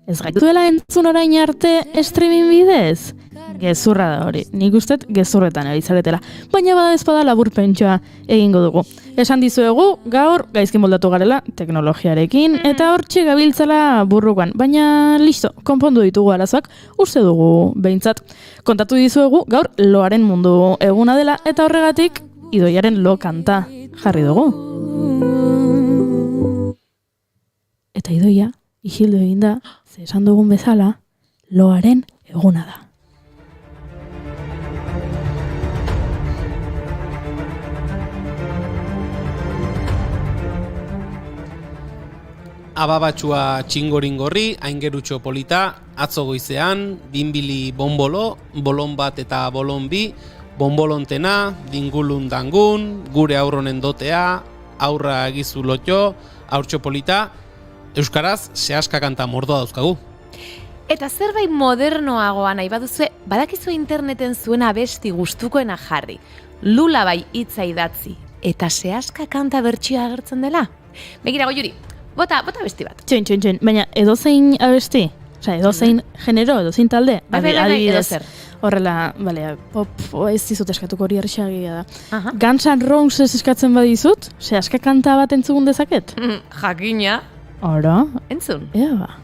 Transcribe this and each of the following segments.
Ez gaituela entzun orain arte streaming bidez? Gezurra da hori, nik ustet gezurretan ari zaretela, baina bada ezpada laburpentsoa egingo dugu. Esan dizuegu, gaur gaizki moldatu garela teknologiarekin, eta hortxe gabiltzala burrukan, baina listo, konpondu ditugu arazoak, uste dugu behintzat. Kontatu dizuegu, gaur loaren mundu eguna dela, eta horregatik Idoiaren lo kanta jarri dugu. Eta Idoia, isildu eginda, ze esan dugun bezala, loaren eguna da. Ababatxua txingoringorri, aingerutxo polita, atzo goizean, dinbili bonbolo, bolon bat eta bolon bi, bonbolontena, dingulun dangun, gure aurronen dotea, aurra egizu lotxo, aurtxo polita, euskaraz, sehaska kanta mordoa dauzkagu. Eta zerbait modernoagoa nahi baduzue, badakizu interneten zuen abesti gustukoena jarri, lula bai hitza idatzi, eta sehaska kanta bertsioa agertzen dela? Begira, Goiuri, bota besti bat. Txoin, baina edozein abesti? Osa, edozein genero, edozein talde? Adibidez, horrela, pop, ez dizut eskatuko hori erxagia da. Guns N' Roses eskatzen badizut, sehaska kanta bat entzugun dezaket? Jakina. Ora? Entzun. Ea ba.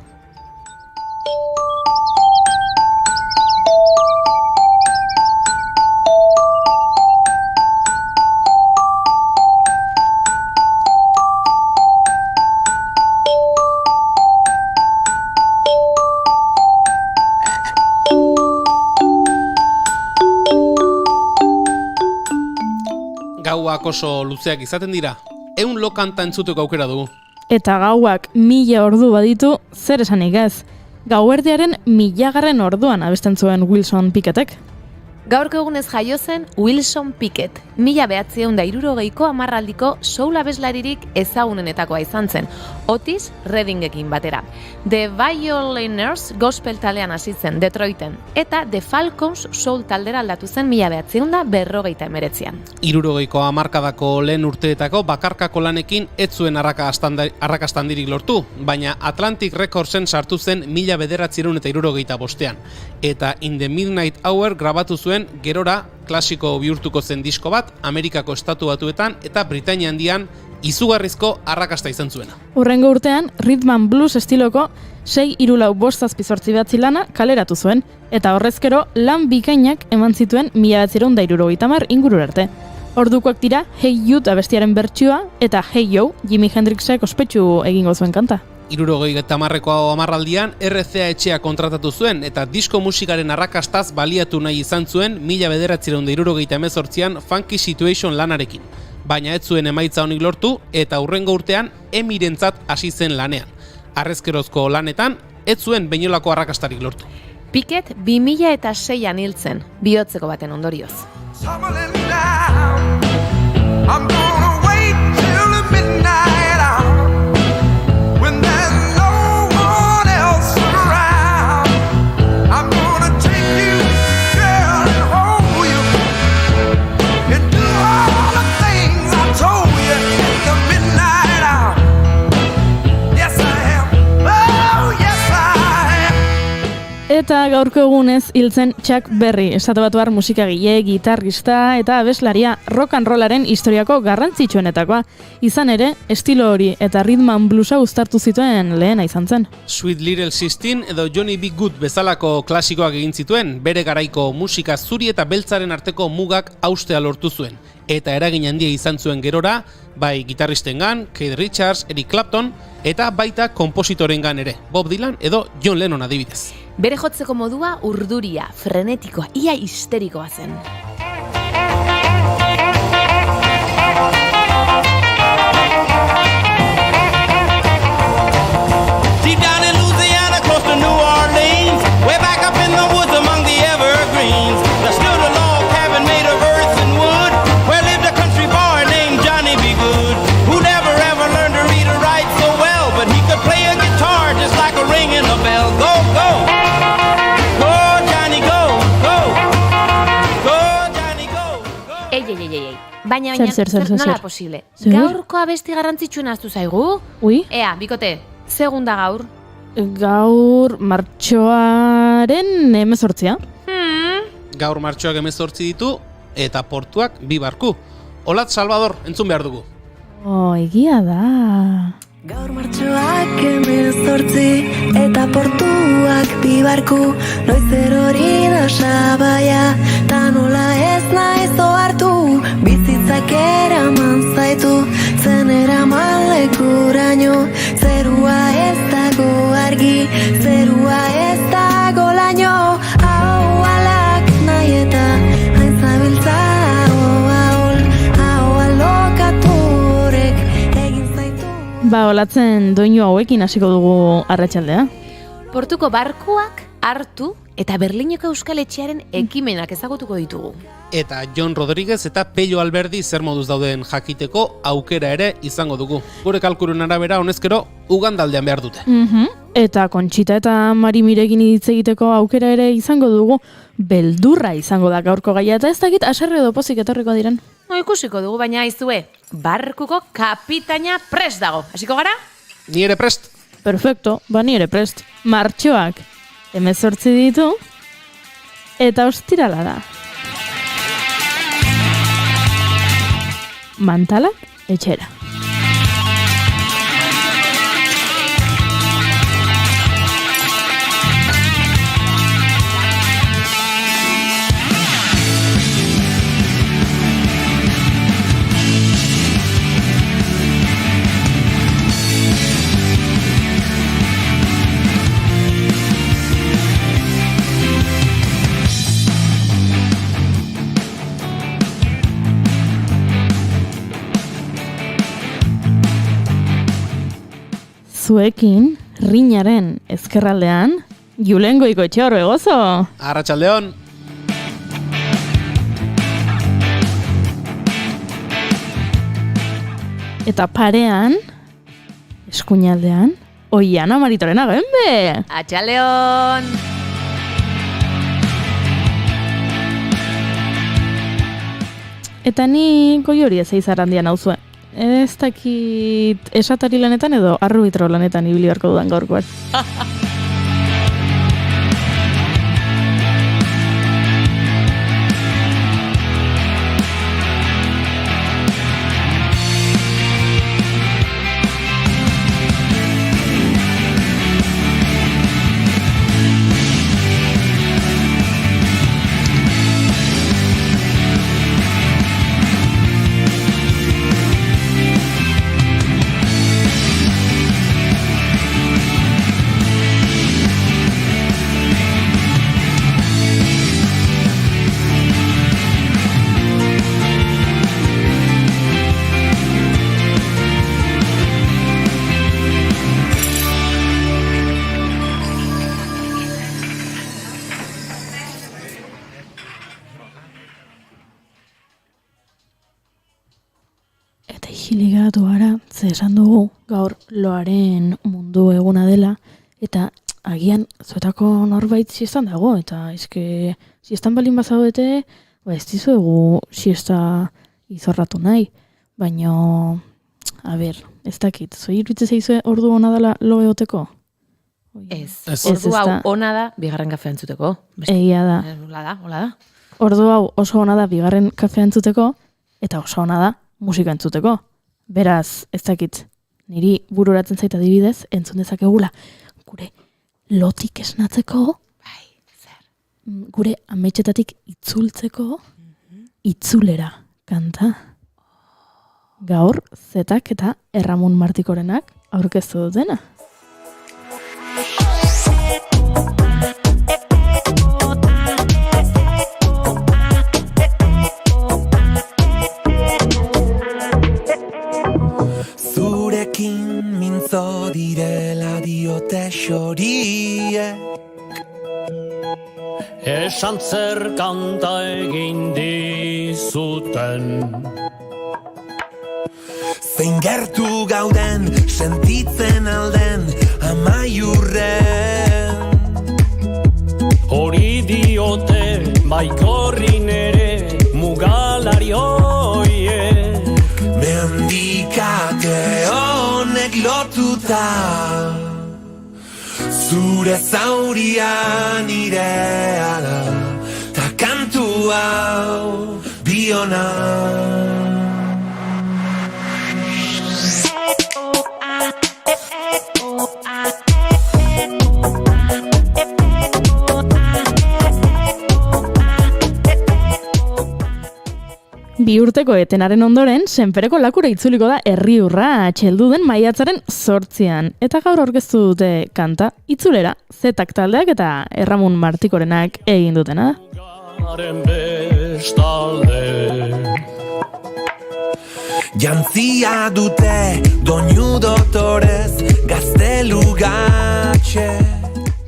Gauak oso luzeak izaten dira, 100 lo kanta entzuteko aukera dugu. Eta gauak 1000 ordu baditu, zer esanik ez? Gauerdiaren 1000. orduan abesten zuen Wilson Pickettek. Gaurko egunez jaio zen Wilson Pickett, 1960ko hamarraldiko soul abeslaririk ezagunenetakoa izan zen, Otis Reddingekin batera. The Violiners gospel taldean hasi zen Detroiten, eta The Falcons soul taldera aldatu zen 1959an. 60ko hamarkadako lehen urteetako bakarkako lanekin ez zuen arrakastandirik lortu, baina Atlantic Recordsen sartu zen 1965ean, eta In the Midnight Hour grabatu zuen gerora klasiko bihurtuko zen disko bat Amerikako Estatu Batuetan eta Britainia Handian izugarrizko arrakasta izan zuena. Hurrengo urtean, rhythm and blues estiloko 6-4-5-8 lana kaleratu zuen, eta horrezkero lan bikainak eman zituen 1970 ingurura arte. Ordukoak dira Hey Jude abestiaren bertsioa eta Hey Yo, Jimi Hendrixek ospetsu egingo zuen kanta. 60ko hamarraldian RCA etxea kontratatu zuen eta disko musikaren arrakastaz baliatu nahi izan zuen 1978an Funky Situation lanarekin. Baina ez zuen emaitza honik lortu eta hurrengo urtean Emirentzat hasi zen lanean. Harrezkerozko lanetan ez zuen beinolako arrakastarik lortu. Pickett 2006an hil zen, bihotzeko baten ondorioz. Eta gaurko egunez hiltzen Chuck Berry, estatubatuar musikagile, gitarrista eta abeslaria rock and rollaren historiako garrantzitsuenetakoa. Izan ere, estilo hori eta rhythm and bluesa uztartu zituen lehena izan zen. Sweet Little 16 edo Johnny B. Good bezalako klasikoak egin zituen, bere garaiko musika zuri eta beltzaren arteko mugak haustea lortu zuen. Eta eragin handia izan zuen gerora, bai gitarristengan, Keith Richards, Eric Clapton, eta baita konpositorengan ere, Bob Dylan edo John Lennon adibidez. Bere jotzeko modua urduria, frenetikoa, ia histerikoa zen. Deep down in Louisiana, close to New Orleans, way back up in the woods among the evergreens, there stood a log cabin made of earth and wood, where lived a country boy named Johnny B. Good, who never ever learned to read or write so well, but he could play a guitar just like a ring in a bell. Go, go! Baina, nola posible? Zer? Gaurko abesti garrantzitsuena aztu zaigu? Ui? Ea, bikote, segunda gaur, Gaur martxoaren 18. Gaur martxoak 18 ditu eta portuak 2 barku. Olat Salvador, entzun behar dugu. Egia da. Gaur martxoak 18 eta portuak 2 barku, noiz erori da sabaia, ta nola ez naiz ohartu, bizitzak eraman zaitu, zen eraman lekuraino, zerua ez dago argi, zerua ez dago laino, hau alak nahi eta hain zabiltza, Olatzen doinu hauekin hasiko dugu arratsaldea. Portuko barkuak hartu eta Berlineko Euskal Etxearen ekimenak ezagutuko ditugu. Eta Jon Rodriguez eta Pello Alberdi zer moduz dauden jakiteko aukera ere izango dugu. Gure kalkulun arabera honezkero Ugandaldean behar dute. Eta Kontxita eta Mari Mirekin hitz egiteko aukera ere izango dugu. Beldurra izango da gaurko gaia eta ez dakit haserre edo pozik etorriko diren. Ikusiko dugu, baina aizue, barkuko kapitaina prest dago. Hasiko gara? Ni ere prest. Perfecto, ni ere prest. Martxoak 18 ditu eta ostirala da. Mantalak etxera. Zuekin, Rinaren ezkerraldean, Julen Goikoetxea Orbegozo. Arratsaldeon. Eta parean, eskuinaldean, Oiana Maritorena Gembe. Atxaleon! Eta ni goi hori ez eizarandian hau zuen. Ez dakit esatari lanetan edo arbitro lanetan ibili beharko dudan gaurkoan. Iligatu gara, ze esan dugu, gaur loaren mundu eguna dela, eta agian zuetako norbait siestan dago, eta eske siestan balin bazaudete, ez dizuegu siesta izorratu nahi, baina, a ber, ez dakit, zoi iruditzen zaizue ordu hona dela lo egoteko? Ez. Ordu hau hona da, bigarren kafea entzuteko. Egia da. Hola da. Ordu hau oso hona da, bigarren kafea entzuteko, eta oso hona da, musika entzuteko. Beraz, ez dakit, niri bururatzen zaita adibidez, entzun dezakegula, gure lotik esnatzeko, gure ametsetatik itzultzeko, itzulera kanta. Gaur, Zetak eta Erramun Martikorenak aurkeztu dutena. Mintzo direla diote xoriek, esan zer kanta egin dizuten. Zein gertu gauden, sentitzen alden, amaiurren. Hori diote, baikorrin ere, mugalari hoiek. Mendikate honek lotuta, Zure zauria nirea da, ta kantu hau biona. Bi urteko etenaren ondoren, senpereko lakura itzuliko da Herriurra txeldu den maiatzaren 8an. Eta gaur aurkeztu dute kanta itzulera, Zetak taldeak eta Erramun Martikorenak egin dutena da. Garen bestalde Jantzia dute doinu dotorez gaztelu gatxe.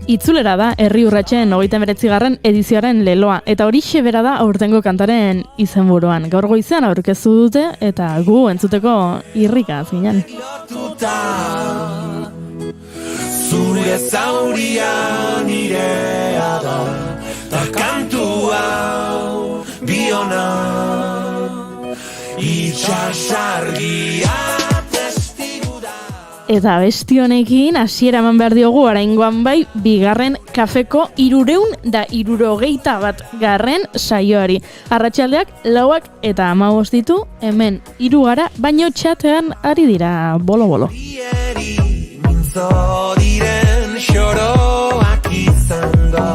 Itzulera da Herriurratsen 29. edizioaren leloa, eta horixe bera da aurtengo kantaren izenburuan. Gaur goizean aurkeztu dute eta gu entzuteko irrikaz ginen. Zure zauria nirea da, ta kantu hau biona. Itxasargia Eta besti honekin hasiera eman behar diogu oraingoan bai bigarren kafeko 371 saioari. Arratsaldeak 4 eta 15 ditu, hemen 3 gara, baino txatean ari dira bolo-bolo. Mintzo diren xoroak izango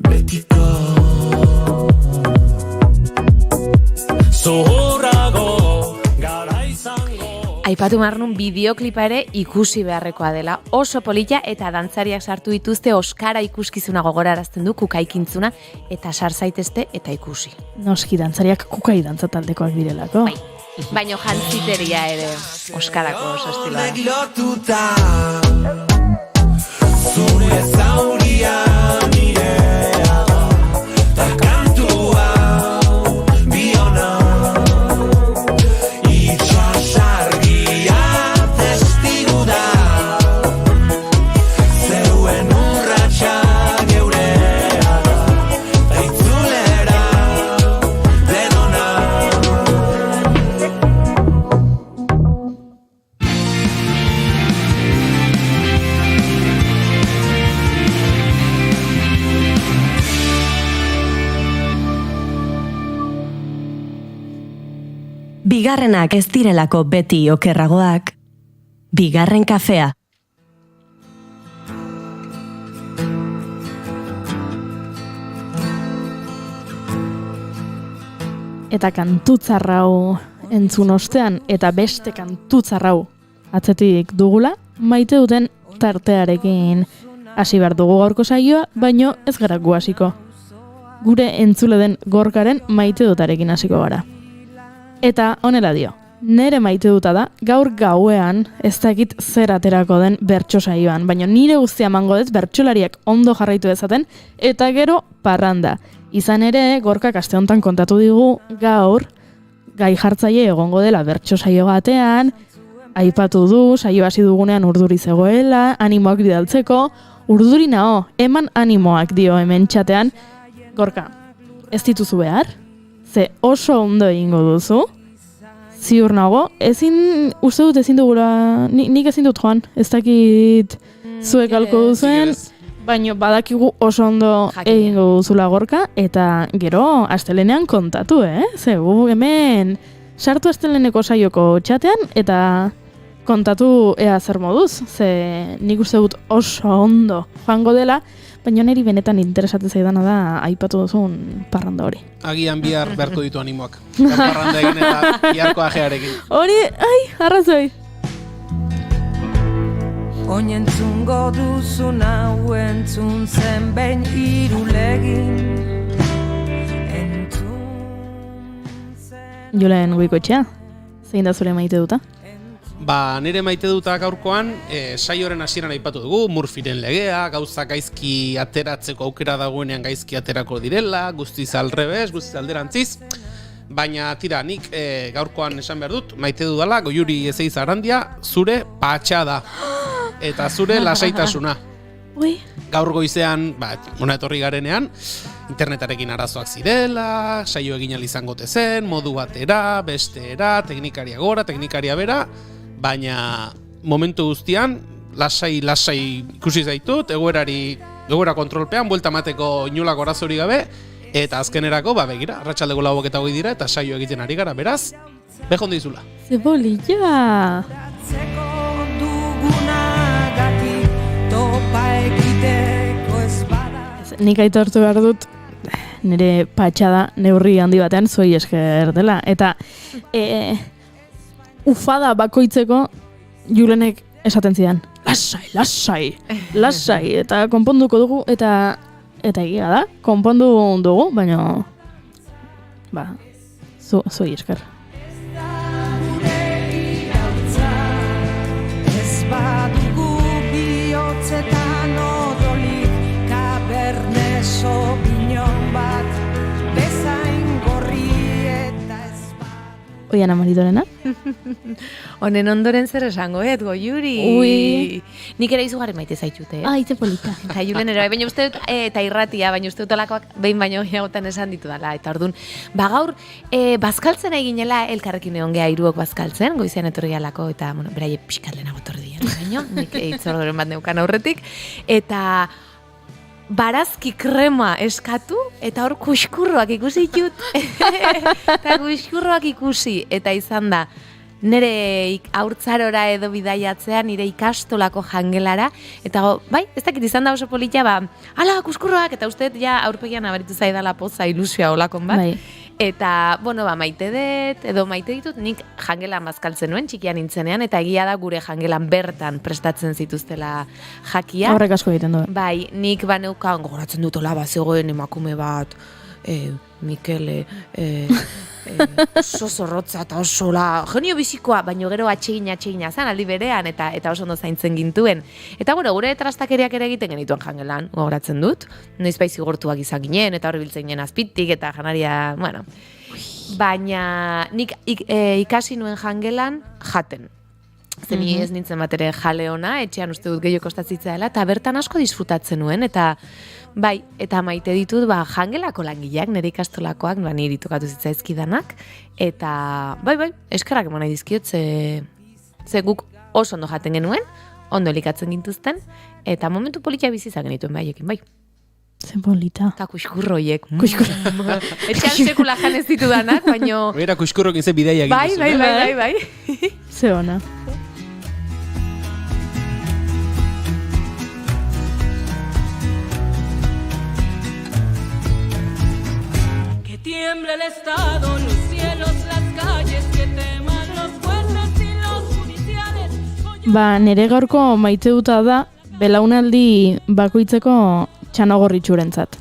betiko zorrago. Aipatu marnun bideoklipa ere ikusi beharrekoa dela. Oso polita eta dantzariak sartu dituzte Oskara ikuskizuna gogorarazten du kukaikintzuna eta sar zaitezte eta ikusi. Noski dantzariak kukai dantza taldekoak direlako. Bai, baino jantziteria ere Oskarako oso estiloa. Zure zauria nirea da, ta kantu hau biona. Bigarrenak ez direlako beti okerragoak, bigarren kafea. Eta kantutzarrau entzun ostean eta beste kantutzarrau atzetik dugula, maite duten tartearekin hasi behar dugu gaurko saioa, baino ez gara gu hasiko. Gure entzule den Gorkaren maite dutarekin hasiko gara. Eta honela dio, nere maite duta da, gaur gauean ez dakit zer aterako den bertso saioan, baina nire guztia emango dut bertsolariak ondo jarraitu dezaten, eta gero parranda. Izan ere, Gorkak aste honetan kontatu digu gaur, gai jartzaile egongo dela bertso saio batean, aipatu du, saio hasi dugunean urduri zegoela, animoak bidaltzeko, urduri nao, eman animoak dio hemen txatean. Gorka, ez dituzu behar? Ze oso ondo egingo duzu, ziur nago, uste dut ezin dugula, nik ezin dut joan, ez dakit zuek alko duzuen, baina badakigu oso ondo egingo duzula Gorka, eta gero astelenean kontatu, Ze gu hemen sartu asteleneko saioko txatean, eta kontatu ea zer moduz, ze nik uste dut oso ondo joango dela, baina niri benetan interesatzen zaidana da aipatu duzun parranda hori. Agian bihar beharko ditu animoak. Parranda egin eta biharko ajearekin. Hori, arrazoi. Oinentzungo duzun hau entzun zen behin irulegin. Julen Goikoetxea, zein da zure maite duta? Nire maite duta gaurkoan, saioaren hasieran aipatu dugu, Murphyren legea, gauza gaizki ateratzeko aukera dagoenean gaizki aterako direla, guztiz alrebez, guztiz alderantziz. Baina tira, nik gaurkoan esan behar dut, maite dudala, Goiuri Ezeiza Arandia, zure patxada. Eta zure lasaitasuna. Gaur goizean, etorri garenean, internetarekin arazoak zirela, saio egin izango zen, modu batera, besteera, teknikaria gora, teknikaria bera, baina momentu guztian, lasai ikusi zaitut, egoera kontrolpean, buelta mateko inolako arazorik gabe, eta azkenerako, begira, arratsaldeko 4:20 dira, eta saio egiten ari gara, beraz, bejon dizula. Ze polita! Zeko dugunagatik topa egiteko ez bada. Nik aitortu behar dut, nire patxada neurri handi batean zuei esker dela. Eta ufada bakoitzeko Julenek esaten zidan, lasai, eta konponduko dugu, eta egia da, konpondu dugu, baina zuei esker. Ez badugu bihotzetan odolik Cabernet Sauvignon bat bezain gorri eta ez Oian Amaridorena? Honen ondoren zer esango, Goiuri? Ui. Nik ere izugarri maite zaitute, Ai, ze polita. Eta Julen ere, baina uste dut, eta irratia, baina uste dut olakoak behin baino gehiagotan esan ditu dela. Eta orduan, gaur, bazkaltzen eginela elkarrekin egon geha hiruok bazkaltzen, goizean etorri galako, eta, bueno, beraie pixkat lehenago etorri dian, baino, nik itzordoren bat neukan aurretik, eta barazki krema eskatu, eta hor kuskurroak ikusi ditut, eta kuskurroak ikusi, eta izan da, nire haurtzarora edo bidaiatzea, nire ikastolako jangelara, eta bai, ez dakit izan da oso polita, ala, kuskurroak, eta uste ja aurpegian abaritu zaidala poza ilusioa olakon bat. Bai. Eta, bueno, maite dut, edo maite ditut, nik jangelan bazkaltzen nuen, txikian nintzenean, eta egia da gure jangelan bertan prestatzen zituztela jakia. Horrek asko egiten du. Bai, nik baneukan, gogoratzen dut hola, zegoen emakume bat, Mikele, oso zorrotza eta oso genio bizikoa, baino gero atsegina zan aldi berean eta oso ondo zaintzen gintuen. Eta bueno, gure trastakeriak ere egiten genituen jangelan, gogoratzen dut. Noiz bai zigortuak izan ginen eta horri biltzen ginen azpitik eta janaria, bueno. Baina nik ikasi nuen jangelan jaten. Zer ni ez nintzen bat ere jale ona, etxean uste dut gehiago kostatzitza dela, eta bertan asko disfrutatzen nuen, eta bai, eta maite ditut jangelako langileak, nire ikastolakoak, niri tokatu zitzaizkidanak, eta bai, eskerrak eman nahi dizkiot, ze guk oso ondo jaten genuen, ondo elikatzen gintuzten, eta momentu politia bizi izan genituen behaiekin, bai. Ze polita. Eta kuskurroiek. Etxean sekula janez ditudanak, baino... Era kuskurrokin ze bideia egin duzu. Bai. Ze ona. Tiembla el estado, los cielos, las calles, que teman los jueces y los judiciales. Nere gaurko maite duta da, belaunaldi bakoitzeko txanogorritxurentzat.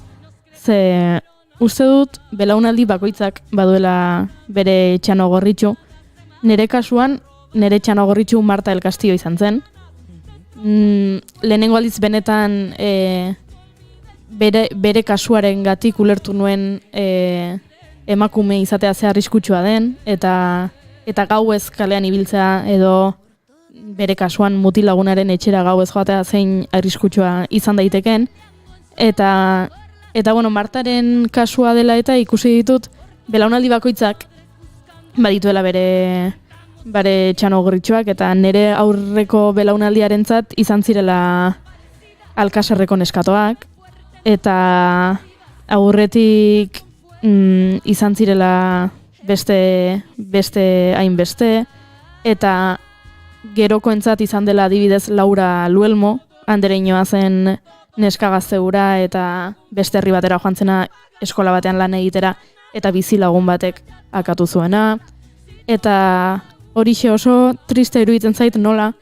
Ze uste dut, belaunaldi bakoitzak baduela bere txanogorritxu. Nere kasuan, nere txanogorritxu Marta del Castillo izan zen. Lehenengo aldiz benetan... Bere kasuaren gatik ulertu nuen emakume izatea ze arriskutsua den, eta gauez kalean ibiltzea edo bere kasuan mutilagunaren etxera gauez joatea zein arriskutsua izan daiteken. Eta bueno, Martaren kasua dela eta ikusi ditut belaunaldi bakoitzak badituela bere txanogorritxoak, eta nire aurreko belaunaldiarentzat izan zirela Alkasarreko neskatoak, eta aurretik izan zirela beste hainbeste, eta gerokoentzat izan dela adibidez Laura Luelmo, andereinoa zen neska gazteura eta beste herri batera joan zena eskola batean lan egitera, eta bizilagun batek akatu zuena. Eta horixe oso triste iruditzen zait nola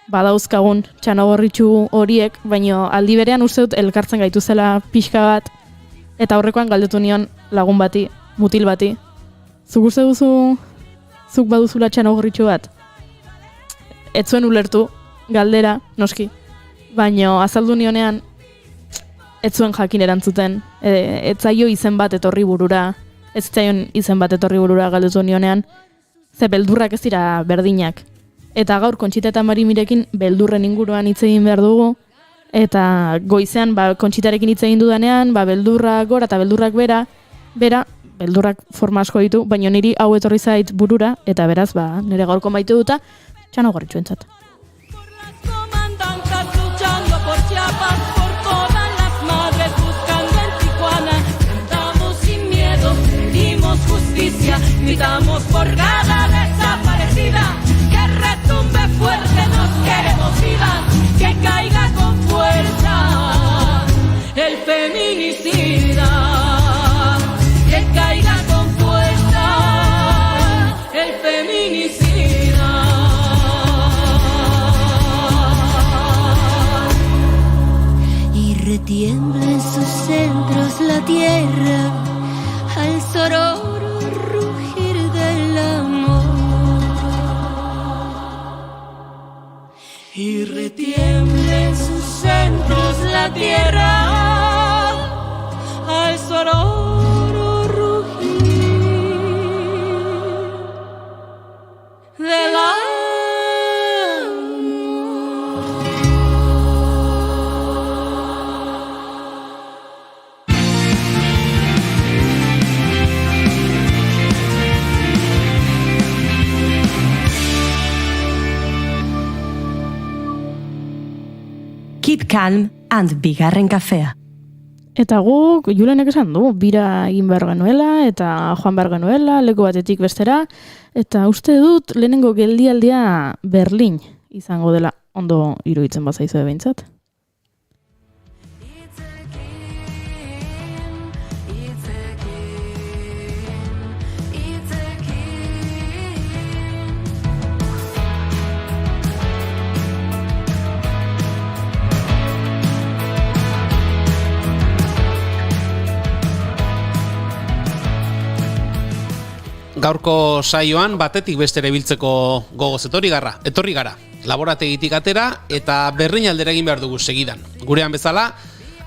badauzkagun txanogorritxu horiek, baino aldi berean uste dut elkartzen gaituzela pixka bat, eta aurrekoan galdetu nion lagun bati, mutil bati. Zuk uste duzu, zuk baduzula txanogorritxu bat? Ez zuen ulertu, galdera, noski, baino azaldu nionean ez zuen jakin erantzuten, ez zaio izen bat etorri burura, galdetu nionean, ze beldurrak ez dira berdinak. Eta gaur Kontxita eta Marimirekin beldurren inguruan hitz egin behar dugu, eta goizean Kontxitarekin hitz egin dudanean, beldurrak gora eta beldurrak bera, beldurrak forma asko ditu, baina niri hau etorri zait burura, eta beraz, nire gaurko maite duta, txanogorritxuentzat. Por las comandantas Gritamos por cada desaparecida, que retumbe fuerte, nos queremos vivas, que caiga con fuerza el feminicida, que caiga con fuerza el feminicida. Y retiembla en sus centros la tierra al sororo rugir del amor. Y retiembla en sus centros la tierra al sonoro rugir del amor. Keep calm and bigarren kafea. Eta guk, Julenek esan du, bira egin behar genuela, eta joan behar genuela, leku batetik bestera, eta uste dut lehenengo geldialdia Berlin izango dela, ondo iruditzen bazaizu behintzat. Gaurko saioan batetik bestera ibiltzeko gogoz etorri gara. Laborategitik atera eta Berlin aldera egin behar dugu segidan. Gurean bezala,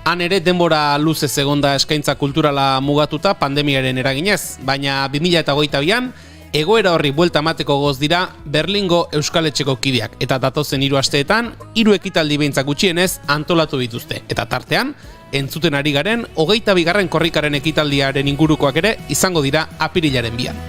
han ere denbora luzez egonda eskaintza kulturala mugatuta pandemiaren eraginez, baina 2022an egoera horri buelta emateko gogoz dira Berlingo Euskal Etxeko kideak eta datozen 3 asteetan 3 ekitaldi behintzak gutxienez antolatu dituzte. Eta tartean, entzuten ari garen 22. korrikaren ekitaldiaren ingurukoak ere izango dira apirilaren 2an.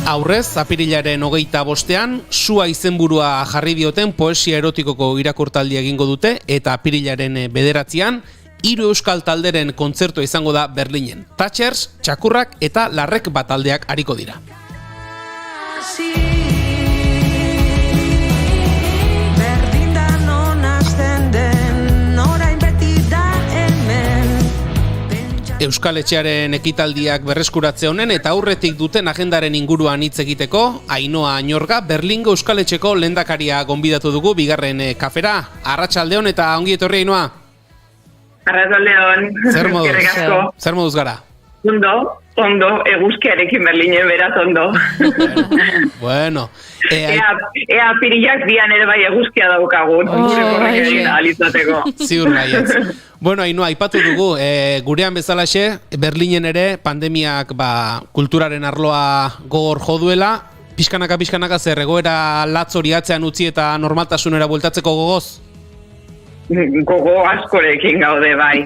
Aurrez, apirilaren 25ean, Sua izenburua jarri dioten poesia erotikoko irakurtaldia egingo dute, eta apirilaren 9ean, 3 euskal talderen kontzertua izango da Berlinen. Thatchers, Txakurrak eta Larrek bat taldeak ariko dira. Euskal Etxearen ekitaldiak berreskuratze honen eta aurretik duten agendaren inguruan hitz egiteko, Ainhoa Añorga Berlingo Euskal Etxeko lehendakaria gonbidatu dugu bigarren kafera. Arratsaldeon eta ongi etorri Ainhoa. Arratsaldeon. Zer moduz gara? Ondo, eguzkiarekin Berlinen beraz ondo. Bueno. Ea pirilak dian ere bai eguzkia daukagun. Gure korrekin alizateko. Ziur baietz. Bueno, Ainhoa, aipatu dugu, gurean bezalaxe, Berlinen ere pandemiak kulturaren arloa gogor jo duela, pixkanaka zer egoera latz hori atzean utzi eta normaltasunera bueltatzeko gogoz? Gogo askorekin gaude bai.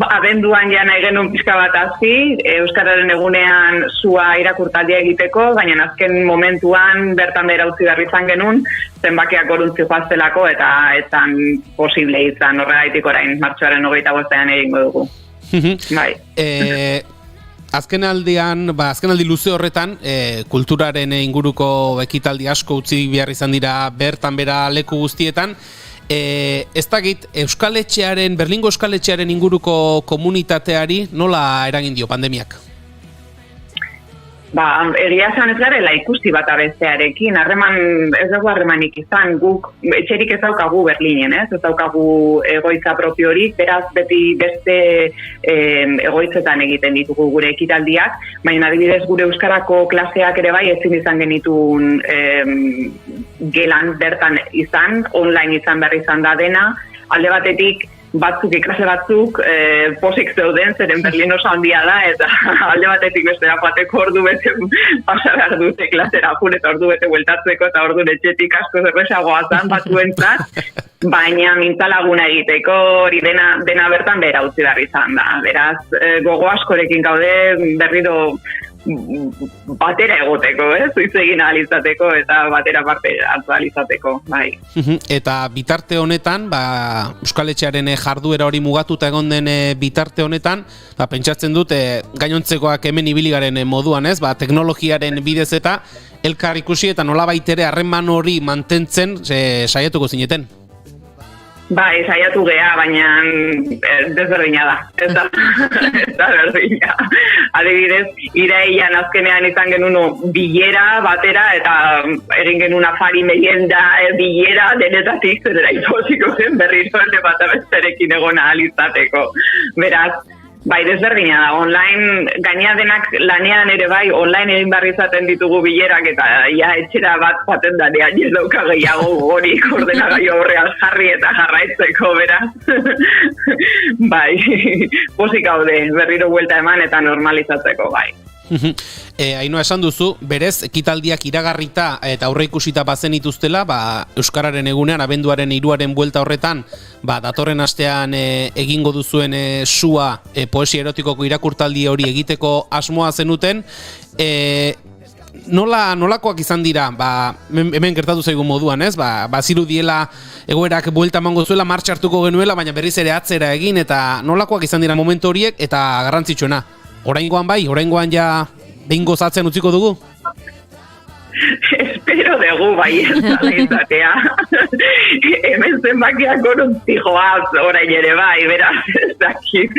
Abenduan ja nahi genuen pixka bat hasi, Euskararen egunean Sua irakurtaldia egiteko, baina azken momentuan bertan behera utzi behar izan genuen, zenbakiak goruntzi joaztelako eta etzan posible izan, horregaitik orain martxoaren 25ean egingo dugu. Bai. Azkenaldi luze horretan, kulturaren inguruko ekitaldi asko utzi behar izan dira bertan bera leku guztietan, ez dakit, Berlingo Euskal Etxearen inguruko komunitateari nola eragin dio pandemiak? Egia esan ez garela ikusi bat abestearekin, ez dugu harremanik izan, guk etxerik ez daukagu Berlinen, ez daukagu egoitza propiorik, beraz beti beste egoitzetan egiten ditugu gure ekitaldiak, baina adibidez gure euskarako klaseak ere bai ezin izan genitun gelan bertan izan, online izan behar izan da dena, alde batetik klase batzuk posik zeuden, zeren Berlin oso handia da, eta alde batetik bestera joateko ordu bete pasa behar dute klasera jun, eta ordu bete bueltatzeko, eta ordu etxetik asko zerresagoa zan batzuentzat, baina mintzalaguna egiteko hori dena bertan behera utzi behar izan da. Beraz, gogo askorekin gaude berriro batera egoteko, hitz egin ahal izateko eta batera parte hartu ahal izateko, bai. Eta bitarte honetan, Euskal Etxearen jarduera hori mugatuta egon den bitarte honetan, pentsatzen dut gainontzekoak hemen ibili garen moduan, teknologiaren bidez eta elkar ikusi eta nolabait ere harreman hori mantentzen saiatuko zineten. Bai, saiatu gea, baina desberdina da. Ez da berdina. Adibidez, irailean azkenean izan genuen bilera batera eta egin genuen afari merienda bilera denetatik zerera imposiko zen berriro ere bat abesterekin egon ahal izateko. Beraz, bai, desberdina da, online, gainea denak lanean ere bai, online egin barri izaten ditugu bilerak eta etxera bat zaten danean ez dauka gehiago gogorik ordenagailu aurrean jarri eta jarraitzeko, beraz. Bai, pozik gaude, berriro buelta eman eta normalizatzeko, bai. Ainhoa, esan duzu, berez, ekitaldiak iragarrita eta aurreikusita bazen ituztela, Euskararen egunean, abenduaren 3 buelta horretan, datorren astean egingo duzuen sua poesia erotikoko irakurtaldi hori egiteko asmoa zenuten. Nolakoak izan dira, hemen gertatu zaigun moduan, bazirudiela egoerak buelta emango zuela, martxa hartuko genuela, baina berriz ere atzera egin, eta nolakoak izan dira momentu horiek, eta garrantzitsuena. Oraingoan oraingoan ja behin gozatzen utziko dugu? Espero dugu bai izatea. Hemen zenbakiak goruntzi joaz orain ere bai, beraz, ez dakit.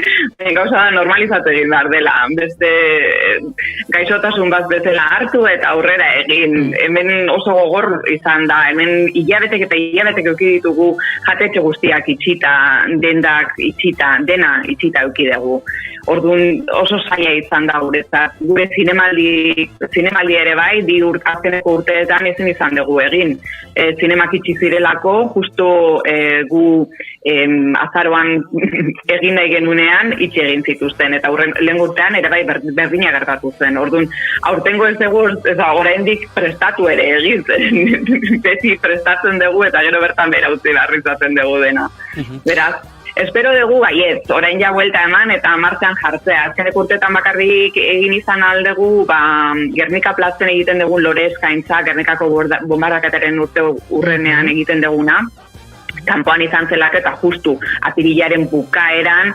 Gauza da normalizatu egin behar dela. Beste gaixotasun bat bezala hartu eta aurrera egin. Hemen oso gogor izan da, hemen hilabetek eta hilabetek euki ditugu jatetxe guztiak itxita, dendak itxita, dena itxita euki dugu. Orduan oso zaila izan da guretzat. Gure zinemaldi ere bai, azkeneko urteetan ezin izan dugu egin. Zinemak itxi zirelako, justu gu azaroan egin nahi genunean itxi egin zituzten. Eta lehen urtean ere bai berdina gertatu zen. Orduan, aurtengo ez dugu, oraindik prestatu ere egin. Beti prestatzen dugu eta gero bertan behera utzi behar izaten dugu dena. Beraz, espero dugu baiet, orain ja buelta eman eta martxan jartzea. Azkenek urtetan bakarrik egin izan aldegu, Gernika plazten egiten dugun lore eskaintza, Gernikako bombardaketaren urte urrenean egiten duguna. Kanpoan izan zelak eta justu apirilaren bukaeran,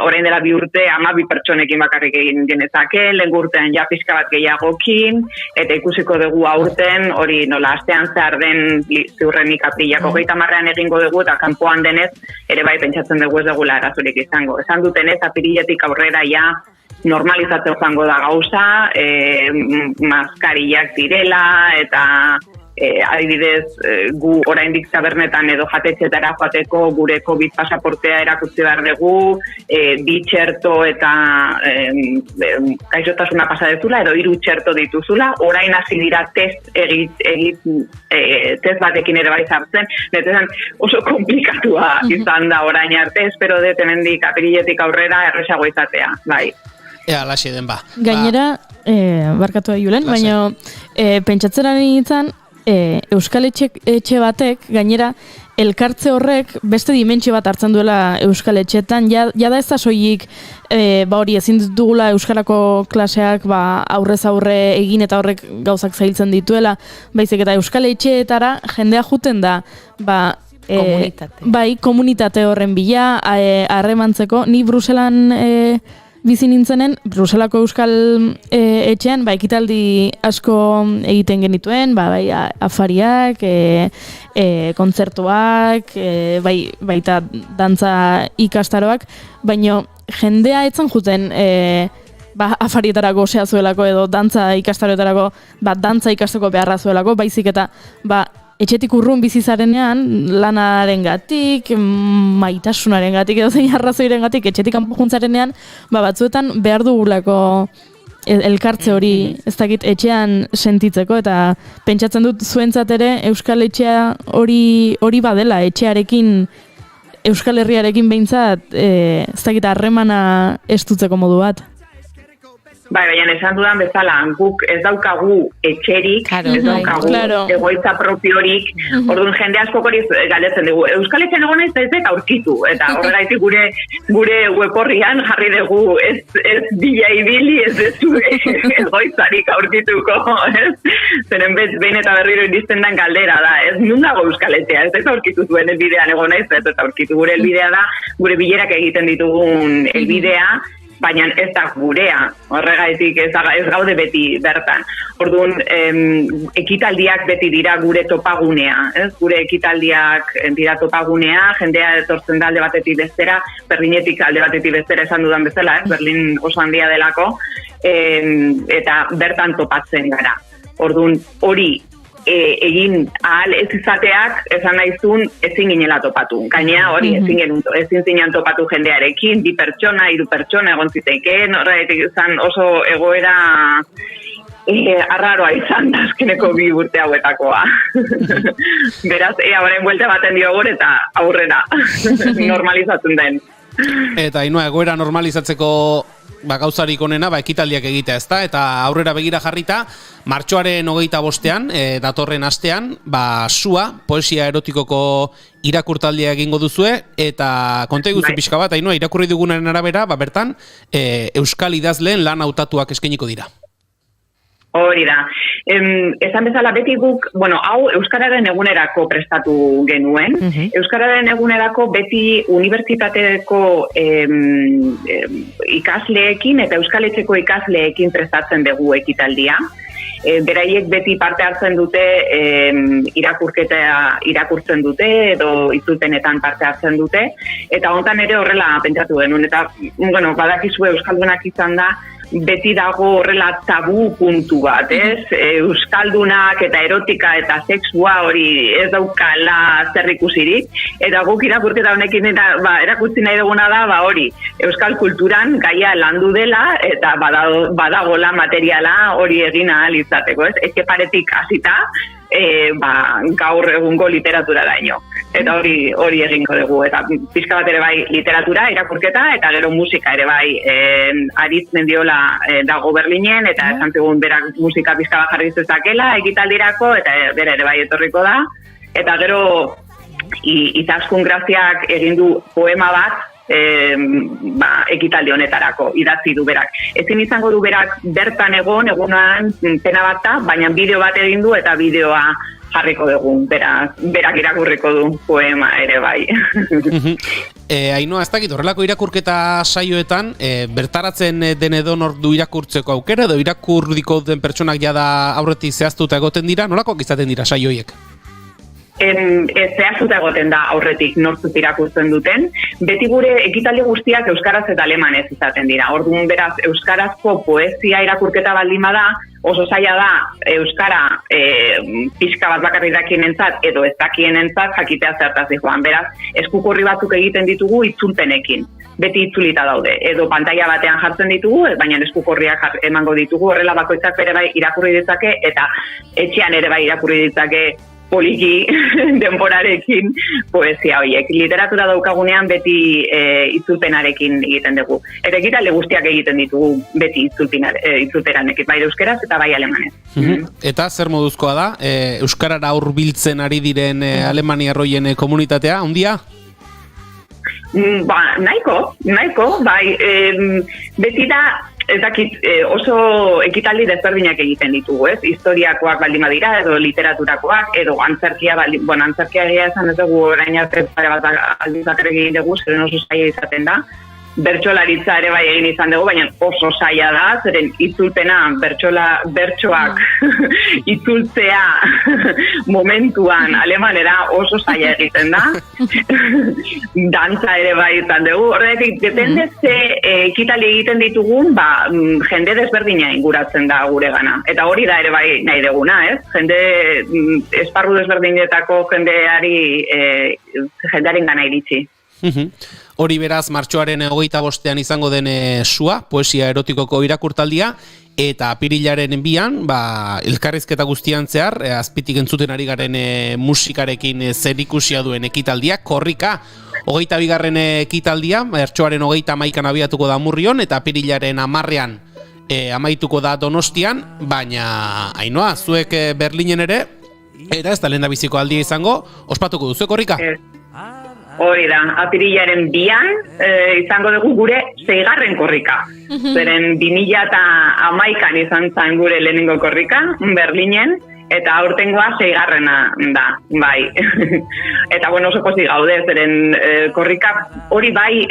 orain dela 2 urte 12 pertsonekin bakarrik egin genezake, lehen urtean ja pixka bat gehiagokin, eta ikusiko dugu aurten, hori nola astean zehar den ziurrenik aprilako 30ean egingo dugu, eta kanpoan denez, ere bai pentsatzen dugu ez dugula arazorik izango. Esan dutenez, apiriletik aurrera ja normalizatzen joango da gauza, maskarillak direla, eta adibidez, gu oraindik tabernetan edo jatetxetara joateko gure COVID pasaportea erakutsi behar dugu, bi txerto eta gaixotasuna pasa dezula, edo 3 txerto dituzula, orain hasi dira test batekin ere bai zartzen, netetan oso komplikatua izan da orain arte, espero dut hemendik apiriletik aurrera erresago izatea, bai. Laxe den Gainera, barkatu da Julen, baina pentsatzeran nintzen, Euskal Etxe batek, gainera, elkartze horrek beste dimentsio bat hartzen duela Euskal Etxetan, jada ez da soilik hori ezin dugula Euskarako klaseak aurrez aurre egin eta horrek gauzak zailtzen dituela, baizik eta Euskal Etxeetara jendea juten da, komunitate horren bila, harremantzeko, ni Bruselan bizi nintzenen, Bruselako Euskal Etxean, ekitaldi asko egiten genituen, afariak, kontzertuak, baita dantza ikastaroak, baina jendea etzan juten afarietarako osea zuelako edo dantza ikastaroetarako, dantza ikasteko beharra zuelako, baizik eta etxetik urrun bizizarenean, lanarengatik, maitasunarengatik edo zein arrazoirengatik etxetik kanpo juntzarenean, batzuetan behar dugulako elkartze hori, ez dakit etxean sentitzeko, eta pentsatzen dut zuentzat ere Euskal Etxea hori badela, etxearekin, Euskal Herriarekin behintzat, ez dakit harremana estutzeko modu bat. baina esan dudan bezala, guk ez daukagu etxerik, ez daukagu egoitza propiorik, orduan jende askok hori galdetzen dugu. Euskal Etxean egon ez aurkitu, eta horregaitik gure web-orrian jarri dugu ez bila ibili, ez egoitzarik aurkituko, ez? Zeren behin eta berriro iristen den galdera da, ez nun dago Euskal Etxea, ez aurkitu zuen elbidean egon naiz, ez aurkitu gure elbidea da, gure bilerak egiten ditugun elbidea, baina ez da gurea, horregaitik ez gaude beti bertan. Orduan, ekitaldiak beti dira gure topagunea, ez? Gure ekitaldiak dira topagunea, jendea etortzen da alde batetik bestera, Berlinetik alde batetik bestera esan dudan bezala, Berlin oso handia delako, eta bertan topatzen gara. Orduan, hori egin ahal ez izateak esan nahizun ezin ginela topatu. Gainea hori ezin zinen topatu jendearekin, 2 pertsona, 3 pertsona egon zitekeen, horretik izan oso egoera arraroa izan da azkeneko 2 urte hauetakoa. Beraz, horren buelta baten diogor eta aurrera normalizatzen den. Eta Ainhoa, egoera normalizatzeko gauzarik onena, ekitaldiak egitea, ezta? Eta aurrera begira jarrita, martxoaren 25ean, datorren astean, Sua, poesia erotikoko irakurtaldia egingo duzue, eta konta iguzu pixka bat, Ainhoa, irakurri dugunaren arabera, bertan, euskal idazleen lan hautatuak eskainiko dira. Hori da. Esan bezala beti guk, hau Euskararen egunerako prestatu genuen. Euskararen egunerako beti unibertsitateko ikasleekin eta Euskal Etxeko ikasleekin prestatzen dugu ekitaldia. Beraiek beti parte hartzen dute irakurketa irakurtzen dute edo itzulpenetan parte hartzen dute. Eta hontan ere horrela pentsatu genuen. Eta, badakizue Euskaldunak izan da, beti dago horrela tabu puntu bat, ez? Euskaldunak eta erotika eta sexua hori ez daukala zer ikusirik, eta guk irakurketa honekin erakutsi nahi duguna da, hori, euskal kulturan gaia landu dela, eta badagola materiala hori egin ahal izateko, ez? Etxeparetik hasita, gaur egungo literatura daino. Eta hori egingo dugu. Eta pixka bat ere bai literatura, irakurketa, eta gero musika ere bai Aritz Mendiola dago Berlinen, eta esan zigun berak musika pixka bat jarri zezakela ekitaldirako, eta bera ere bai etorriko da. Eta gero Izaskun Graziak egin du poema bat, ekitaldi honetarako idatzi du berak. Ezin izango du berak bertan egunan pena bat da, baina bideo bat egin du eta bideoa jarriko dugu, berak irakurriko du poema ere bai. Ainhoa, ez dakit, horrelako irakurketa saioetan, bertaratzen den edonor du irakurtzeko aukera, edo irakurriko den pertsonak jada aurretik zehaztuta egoten dira, nolakoak izaten dira saioiek? Zehaztuta egoten da aurretik nortzuk irakurtzen duten. Beti gure ekitaldi guztiak euskaraz eta alemanez izaten dira. Orduan beraz, euskarazko poesia irakurketa baldin bada, oso zaila da euskara pixka bat bakarri dakienentzat edo ez dakienentzat jakitea zertaz joan. Beraz, eskukorri batzuk egiten ditugu itzulpenekin. Beti itzulita daude. Edo pantalla batean jartzen ditugu, baina eskukorriak emango ditugu. Horrela bakoitzak ere bai irakurri ditzake eta etxean ere bai irakurri ditzake poliki denborarekin poesia horiek. Literatura daukagunean beti itzulpenarekin egiten dugu. Eta ekitaldi guztiak egiten ditugu beti itzulperanekin, bai euskeraz eta bai alemanez. Eta zer moduzkoa da? Euskarara hurbiltzen ari diren alemaniarroien komunitatea, handia? Nahiko, bai, beti da, ez dakit, oso ekitaldi desberdinak egiten ditugu, ez? Historiakoak baldin badira, edo literaturakoak, edo antzerkia, antzerkia egia esan ez dugu orain arte pare bat aldizak egin dugu, zeren oso zaila izaten da. Bertsolaritza ere bai egin izan dugu, baina oso zaila da, zeren itzulpena, bertsoak itzultzea momentuan alemanera oso zaila egiten da. Dantza ere bai izan dugu. Horretik, depende ze ekitaldi egiten ditugun, jende desberdina inguratzen da gure gana. Eta hori da ere bai nahi duguna, ez? Jende esparru desberdinetako jendearen gana iritsi. Hori beraz, martxoaren 25ean izango den Sua, poesia erotikoko irakurtaldia, eta apirilaren 2an, elkarrizketa guztian zehar, azpitik entzuten ari garen musikarekin zerikusia duen ekitaldia, Korrika, 22. ekitaldia, martxoaren 31an abiatuko da Murrion, eta apirilaren 10ean amaituko da Donostian, baina Ainhoa, zuek Berlinen ere, eta ez da lehendabiziko aldia izango, ospatuko duzu korrika? Hori da, apirilaren 2 izango dugu gure 6. korrika. Zeren 2011an izan zen gure lehenengo korrika, Berlinen, eta aurtengoa 6. da, bai. Eta bueno, oso pozik gaude, zeren korrika hori bai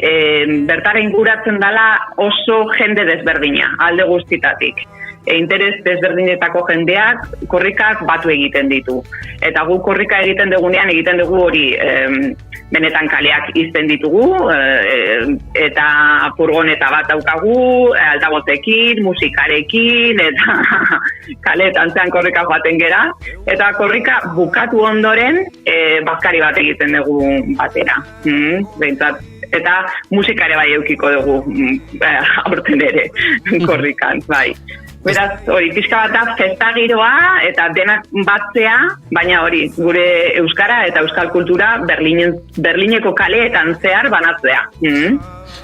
bertara inguratzen dela oso jende desberdina, alde guztitatik. Interes desberdinetako jendeak korrikak batu egiten ditu. Eta gu korrika egiten dugunean egiten dugu hori benetan kaleak izten ditugu, eta furgoneta bat daukagu, altabozekin, musikarekin, eta kaleetan zean korrika joaten gera. Eta korrika bukatu ondoren bazkari bat egiten dugu batera. Behintzat, eta musikare bai eukiko dugu aurten ere korrikan, bai. Beraz, hori, pixka bat da festa giroa eta denak batzea, baina hori, gure euskara eta euskal kultura Berlineko kaleetan zehar banatzea.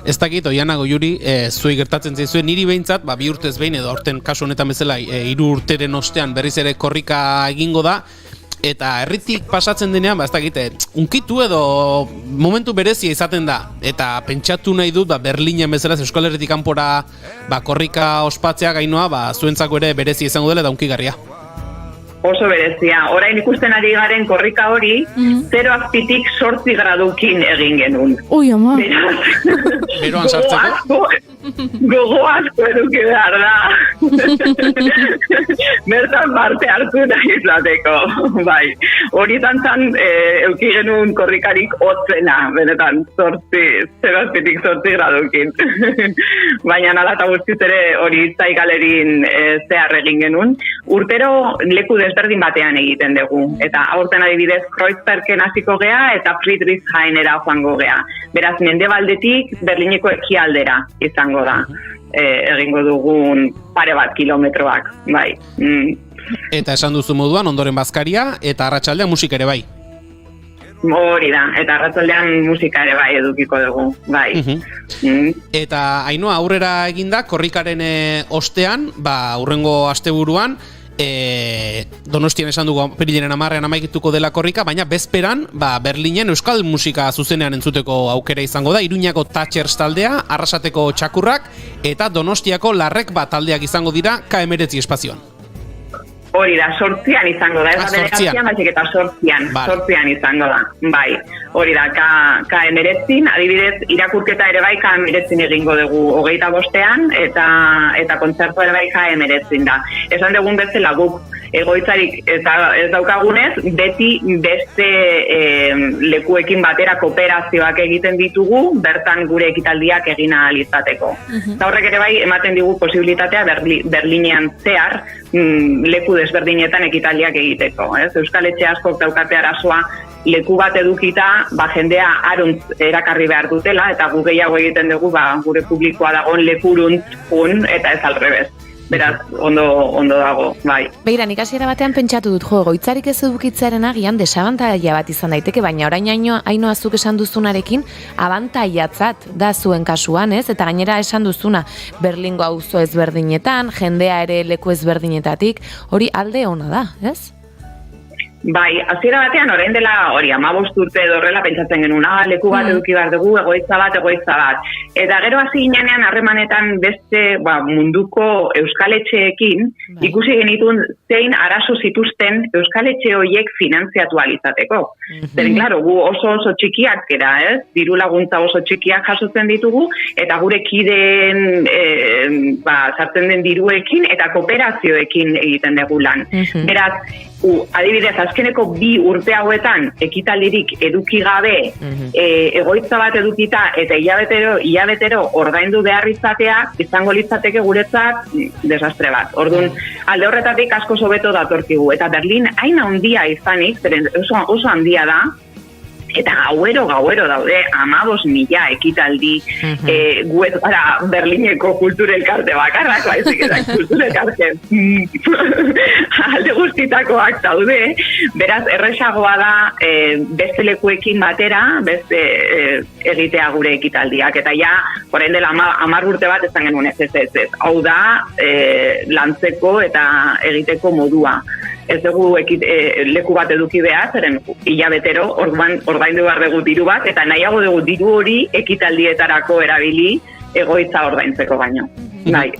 Ez dakit, Oiana Goiuri, zuei gertatzen zaizue, niri behintzat, 2 urtez behin, edo aurten kasu honetan bezala, 3 urteren ostean berriz ere korrika egingo da, eta herritik pasatzen denean, ez dakit, unkitu edo momentu berezia izaten da, eta pentsatu nahi dut, Berlinen bezala, Euskal Herritik kanpora korrika ospatzea Ainhoa, zuentzako ere berezia izango dela eta unkigarria. Oso berezia. Orain ikusten ari garen korrika hori, 0 azpitik 8 gradukin egin genuen. Ui, ama. Beroan sartzeko? Gogo asko eduki behar da. Bertan parte hartu nahi izateko. Bai. Hori zantzan euki genuen korrikarik hotzena, benetan, 0 azpitik 8 gradukin. Baina nala eta guztiz ere hori Zai Galerin zehar egin genuen. Urtero leku desberdin batean egiten dugu. Eta aurten adibidez Kreuzbergen hasiko gea eta Friedrichshainera joango gea. Beraz, mendebaldetik Berlineko ekialdera izango da. Egingo dugun pare bat kilometroak, bai. Eta esan duzu moduan, ondoren bazkaria eta arratsaldean musika ere bai. Hori da, eta arratsaldean musika ere bai edukiko dugu, bai. Eta Ainhoa, aurrera eginda, korrikaren ostean, hurrengo asteburuan, Donostian esan dugu apirilaren 10 amaituko dela korrika, baina bezperan Berlinen euskal musika zuzenean entzuteko aukera izango da. Iruñako Thatchers taldea, Arrasateko Txakurrak eta Donostiako Larrek taldeak izango dira K19 espazioan. Hori da, 8an izango da, ez da bederatzian, baizik eta 8an izango da, bai. Hori da, K19, adibidez, irakurketa ere bai K19 egingo dugu 25ean, eta kontzertu ere bai K19 da. Esan dugun bezala guk egoitzarik ez daukagunez, beti beste lekuekin batera kooperazioak egiten ditugu, bertan gure ekitaldiak egin ahal izateko. Eta horrek ere bai ematen digu posibilitatea Berlinean zehar leku desberdinetan ekitaldiak egiteko. Euskal Etxe askok daukate arazoa leku bat edukita, jendea aruntz erakarri behar dutela, eta gu gehiago egiten dugu gure publikoa dagoen lekuruntz eta ez alrebez. Beraz, ondo dago, bai. Beira, nik hasiera batean pentsatu dut, egoitzarik ez edukitzearen agian desabantaila bat izan daiteke, baina orain Ainhoa zuk esan duzunarekin abantailatzat da zuen kasuan, ez? Eta gainera esan duzuna Berlingo auzo ezberdinetan, jendea ere leku ezberdinetatik, hori alde ona da, ez? Bai, hasiera batean orain dela hori 15 urte edo horrela pentsatzen genuen, leku bat eduki behar dugu, egoitza bat. Eta gero hasi ginean harremanetan beste munduko euskaletxeekin ikusi genituen zein arazo zituzten euskaletxe horiek finantziatu alizateko. Zeren, klaro, gu oso txikiak gara, ez? Diru laguntza oso txikiak jasotzen ditugu, eta gure kideen sartzen den diruekin eta kooperazioekin egiten dugu lan. Beraz, adibidez, azkeneko 2 urte hauetan ekitaldirik eduki gabe, egoitza bat edukita eta hilabetero ordaindu behar izatea, izango litzateke guretzat desastre bat. Orduan, alde horretatik asko hobeto datorkigu. Eta Berlin hain handia izanik, oso handia da, Eta gauero daude 15.000 ekitaldi, gu ez gara Berlineko kulturelkarte bakarrak, baizik eta kulturelkarte alde guztitakoak daude, beraz erresagoa da beste lekuekin batera, beste egitea gure ekitaldiak, eta ja, orain dela 10 urte bat ezan genuen ez. Hau da, lantzeko eta egiteko modua. Ez dugu leku bat eduki behar, zeren hilabetero ordaindu behar dugu diru bat, eta nahiago dugu diru hori ekitaldietarako erabili egoitza ordaintzeko baino. Bai.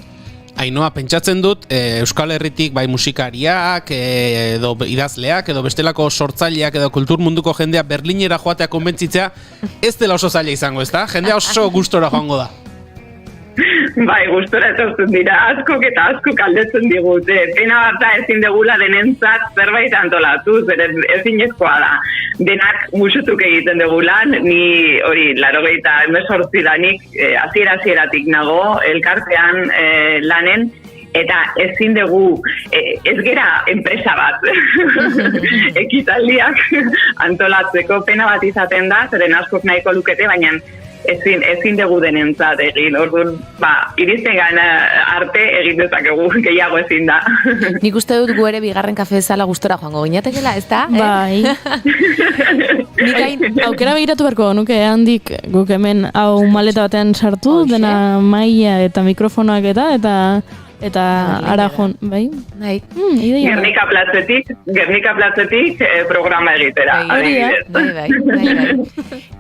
Ainoa, pentsatzen dut, Euskal Herritik bai musikariak, edo idazleak, edo bestelako sortzaileak, edo kultur munduko jendea Berlinera joatea konbentzitzea, ez dela oso zaila izango, ezta? Jendea oso gustora joango da. Bai, gustora etortzen dira, askok eta askok aldetzen digute. Pena bat da ezin degula denentzat zerbait antolatu, zeren ezinezkoa da. Denak musutuk egiten degulan, ni hori, 98 danik, hasieratik nago, elkartean lanen, eta ezin dugu, ez gera enpresa bat ekitaldiak antolatzeko. Pena bat izaten da, zeren askok nahiko lukete, baina ezin dugu denentzat egin, orduan, iristen gana arte egin dezakegu, gehiago ezin da. Nik uste dut gu ere bigarren kafe ezala gustora joango ginatekela, ez da? Bai. Nik aukera begiratu beharko nuke handik guk hemen hau maleta batean sartu, dena maila eta mikrofonoak eta arajon, bai? Bai. Gernika platzetik programa egitera. Bai.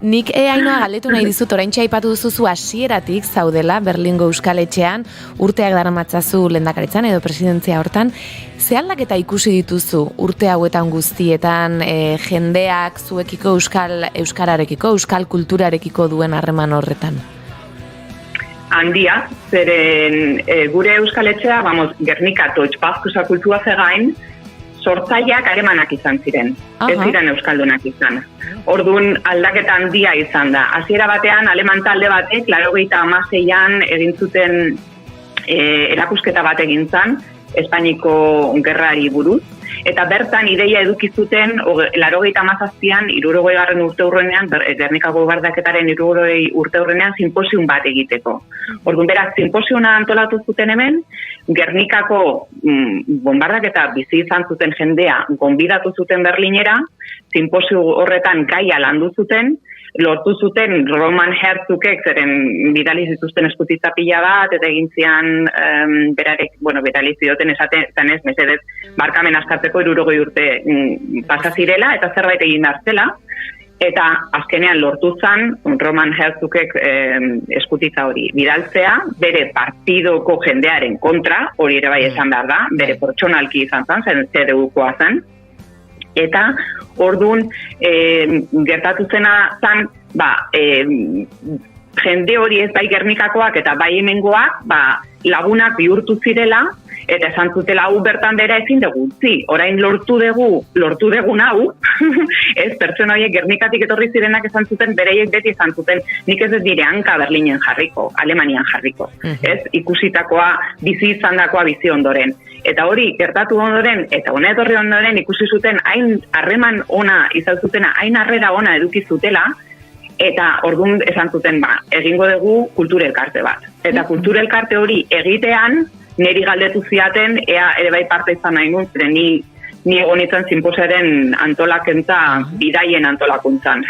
Nik Ainoa galdetu nahi dizut, oraintxe aipatu duzu hasieratik zaudela Berlingo Euskal Etxean, urteak daramatzazu lehendakaritzan edo presidentzia hortan. Ze aldaketa ikusi dituzu urte hauetan guztietan jendeak zuekiko euskararekiko, euskal kulturarekiko duen harreman horretan? Handia, zeren gure Euskal Etxea, Gernika Deutsch-Baskusa kultua zegain, sortzaileak haremanak izan ziren, ez ziren euskaldunak izan. Orduan aldaketa handia izan da. Hasiera batean, aleman talde batek, 96an egin zuten erakusketa bat egin zan, Espainiko gerrari buruz, eta bertan ideia eduki zuten 97an 60. urte hurrenean, Gernikako bardaketaren 60. urte hurrenean sinposium bat egiteko. Orduan beraz, sinposiuma antolatu zuten hemen, Gernikako bombardaketa bizi izan zuten jendea gonbidatu zuten Berlinera, sinposio horretan gaia landu zuten, lortu zuten Roman Herzogek zeren bidali zituzten eskutitza pila bat, eta egin zian berarek, bidali zioten esaten ez, mesedez, barkamen askartzeko 60 urte pasa zirela, eta zerbait egin dartzela, eta azkenean lortu zan Roman Herzogek eskutitza hori bidaltzea, bere partidoko jendearen kontra, hori ere bai esan behar da, bere pertsonalki izan zan, zen CDU-koa zen, eta orduan gertatu zena zan, jende hori ez bai Gernikakoak eta bai hemengoak lagunak bihurtu zirela, eta esan zutela hau bertan bera ezin dugu utzi. Orain lortu dugun hau, ez pertsona horiek Gernikatik etorri zirenak esan zuten, bereiek beti esan zuten, nik ez dire hanka Berlinen jarriko, Alemanian jarriko. Ez ikusitakoa, bizi izandakoa bizi ondoren. Eta hori gertatu ondoren, eta hona etorri ondoren ikusi zuten hain harreman ona izan zutena, hain harrera ona eduki zutela, eta orduan esan zuten, egingo dugu kulturelkarte bat. Eta kulturelkarte hori egitean, niri galdetu ziaten, ea ere bai parte izan nahi nun, zeren ni egon izan sinposiaren antolakentza, bidaien antolakuntzan,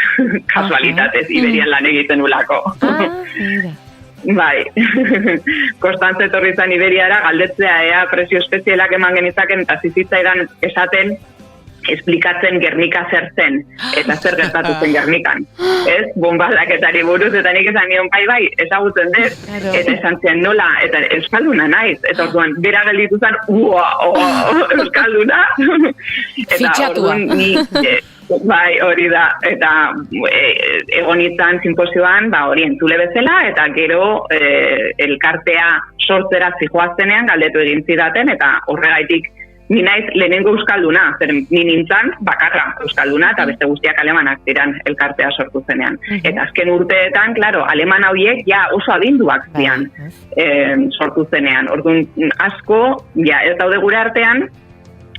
kasualitatez, Iberian lan egiten ulako. Bai, Konstantze etorri zan Iberiara, galdetzea ea presio espezialak eman genitzaken, eta zizitzaidan esaten, esplikatzen Gernika zer zen, eta zer gertatu zen Gernikan. Ez, bombardaketari buruz, eta nik esan nion bai, ezagutzen dut, eta esan zen nola, eta euskalduna naiz, eta orduan, bera gelditu zen, euskalduna, eta orduan, bai, hori da, eta egon izan sinposioan, hori entzule bezala, eta gero elkartea sortzera zijoaztenean galdetu egin zidaten, eta horregaitik ni naiz lehenengo euskalduna, zer ni nintzen bakarra euskalduna, eta beste guztiak alemanak ziren elkartea sortu zenean. Eta azken urteetan, klaro, aleman horiek ja oso adinduak zian sortu zenean. Orduan, asko, ja ez daude gure artean,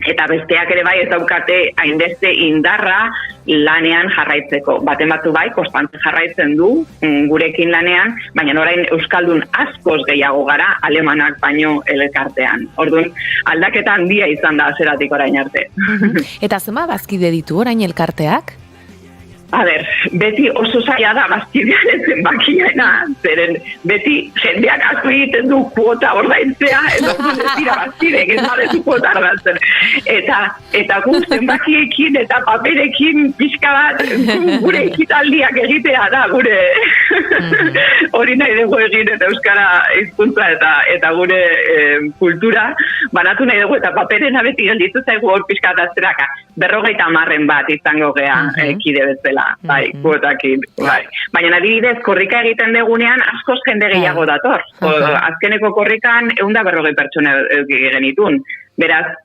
eta besteak ere bai ez daukate hainbeste indarra lanean jarraitzeko. Baten batzu bai, konstante jarraitzen du gurekin lanean, baina orain euskaldun askoz gehiago gara alemanak baino elkartean. Orduan, aldaketa handia izan da hasieratik orain arte. Eta zenbat bazkide ditu orain elkarteak? A ber, beti oso zaila da bazkidearen zenbakiena, zeren beti jendeak asko egiten du kuota ordaintzea, edo ez dira bazkidek, ez badezu kuota ordaintzen. Eta gu zenbakiekin eta paperekin pixka bat gure ekitaldiak egitea da, gure hori nahi dugu egin eta euskara hizkuntza eta gure kultura banatu nahi dugu eta paperena beti gelditu zaigu hor pixka bat azteraka. 50 bat izango gea kide bezala. Bai, kuotakin, bai. Baina adibidez, korrika egiten degunean askoz jende gehiago dator. Azkeneko korrikan 150 pertsona genitun. Beraz,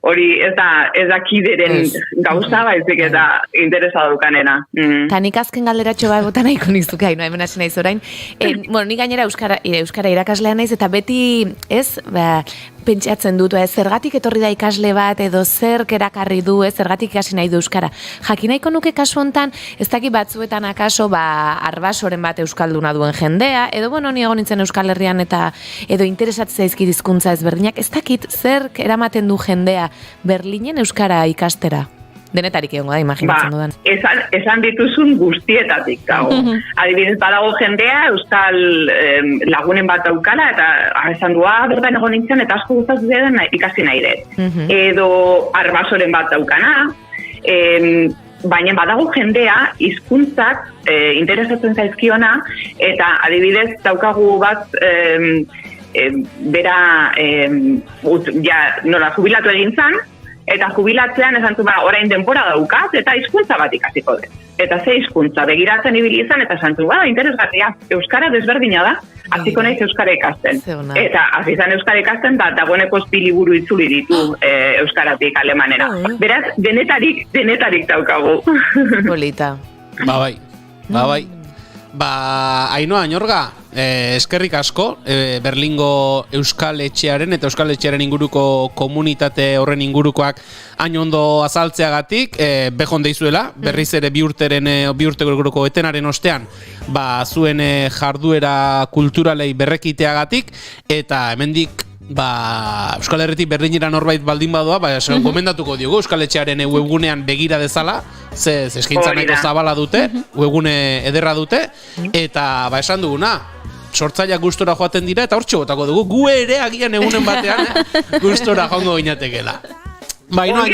hori ez da kideren gauza baizik eta interesa daukanena. Ta nik azken galderatxo bat bota nahiko nizuke, no, hemen hasi naiz orain. Bueno, nik gainera euskara irakaslea naiz, eta beti ez, pentsatzen dut, zergatik etorri da ikasle bat, edo zerk erakarri du, zergatik ikasi nahi du euskara. Jakin nahiko nuke kasu hontan, ez dakit batzuetan akaso, arbasoren bat euskalduna duen jendea, edo bueno, ni egon nintzen Euskal Herrian eta edo interesatzea izkit hizkuntza ezberdinak, ez dakit zerk eramaten du jendea Berlinen euskara ikastera. Denetarik egongo da, imaginatzen dudan. Esan dituzun guztietatik dago. Adibidez, badago jendea, euskal lagunen bat daukala, eta esan du, bertan egon nintzen, eta asko gustatzen den ikasi nahi dut. Edo arbasoren bat daukana, baina badago jendea hizkuntzak interesatzen zaizkiona, eta adibidez, daukagu bat bera nola jubilatu egin zan, eta jubilatzean esan zu, orain denbora daukat, eta hizkuntza bat ikasiko dut. Eta ze hizkuntza begiratzen ibili izan, eta esan zu, interesgarria, euskara desberdina da, hasiko naiz euskara ikasten. Eta hasi izan euskara ikasten, dagoeneko 2 liburu itzuli ditu euskaratik alemanera. Beraz, denetarik daukagu. Polita. Bai. Ainhoa Añorga, eskerrik asko, Berlingo Euskal Etxearen eta Euskal Etxearen inguruko komunitate horren ingurukoak hain ondo azaltzeagatik, behon deizuela, berriz ere bi urteko inguruko etenaren ostean, zuen jarduera kulturalei berrekiteagatik, eta hemendik Euskal Herritik Berlinera norbait baldin badoa, gomendatuko diogu Euskal Etxearen webgunean begira dezala, ze eskaintza nahiko zabala dute, webgune ederra dute, eta esan duguna, sortzaileak gustora joaten dira, eta hortxe botako dugu, gu ere agian egunen batean gustora joango ginatekela. Bueno,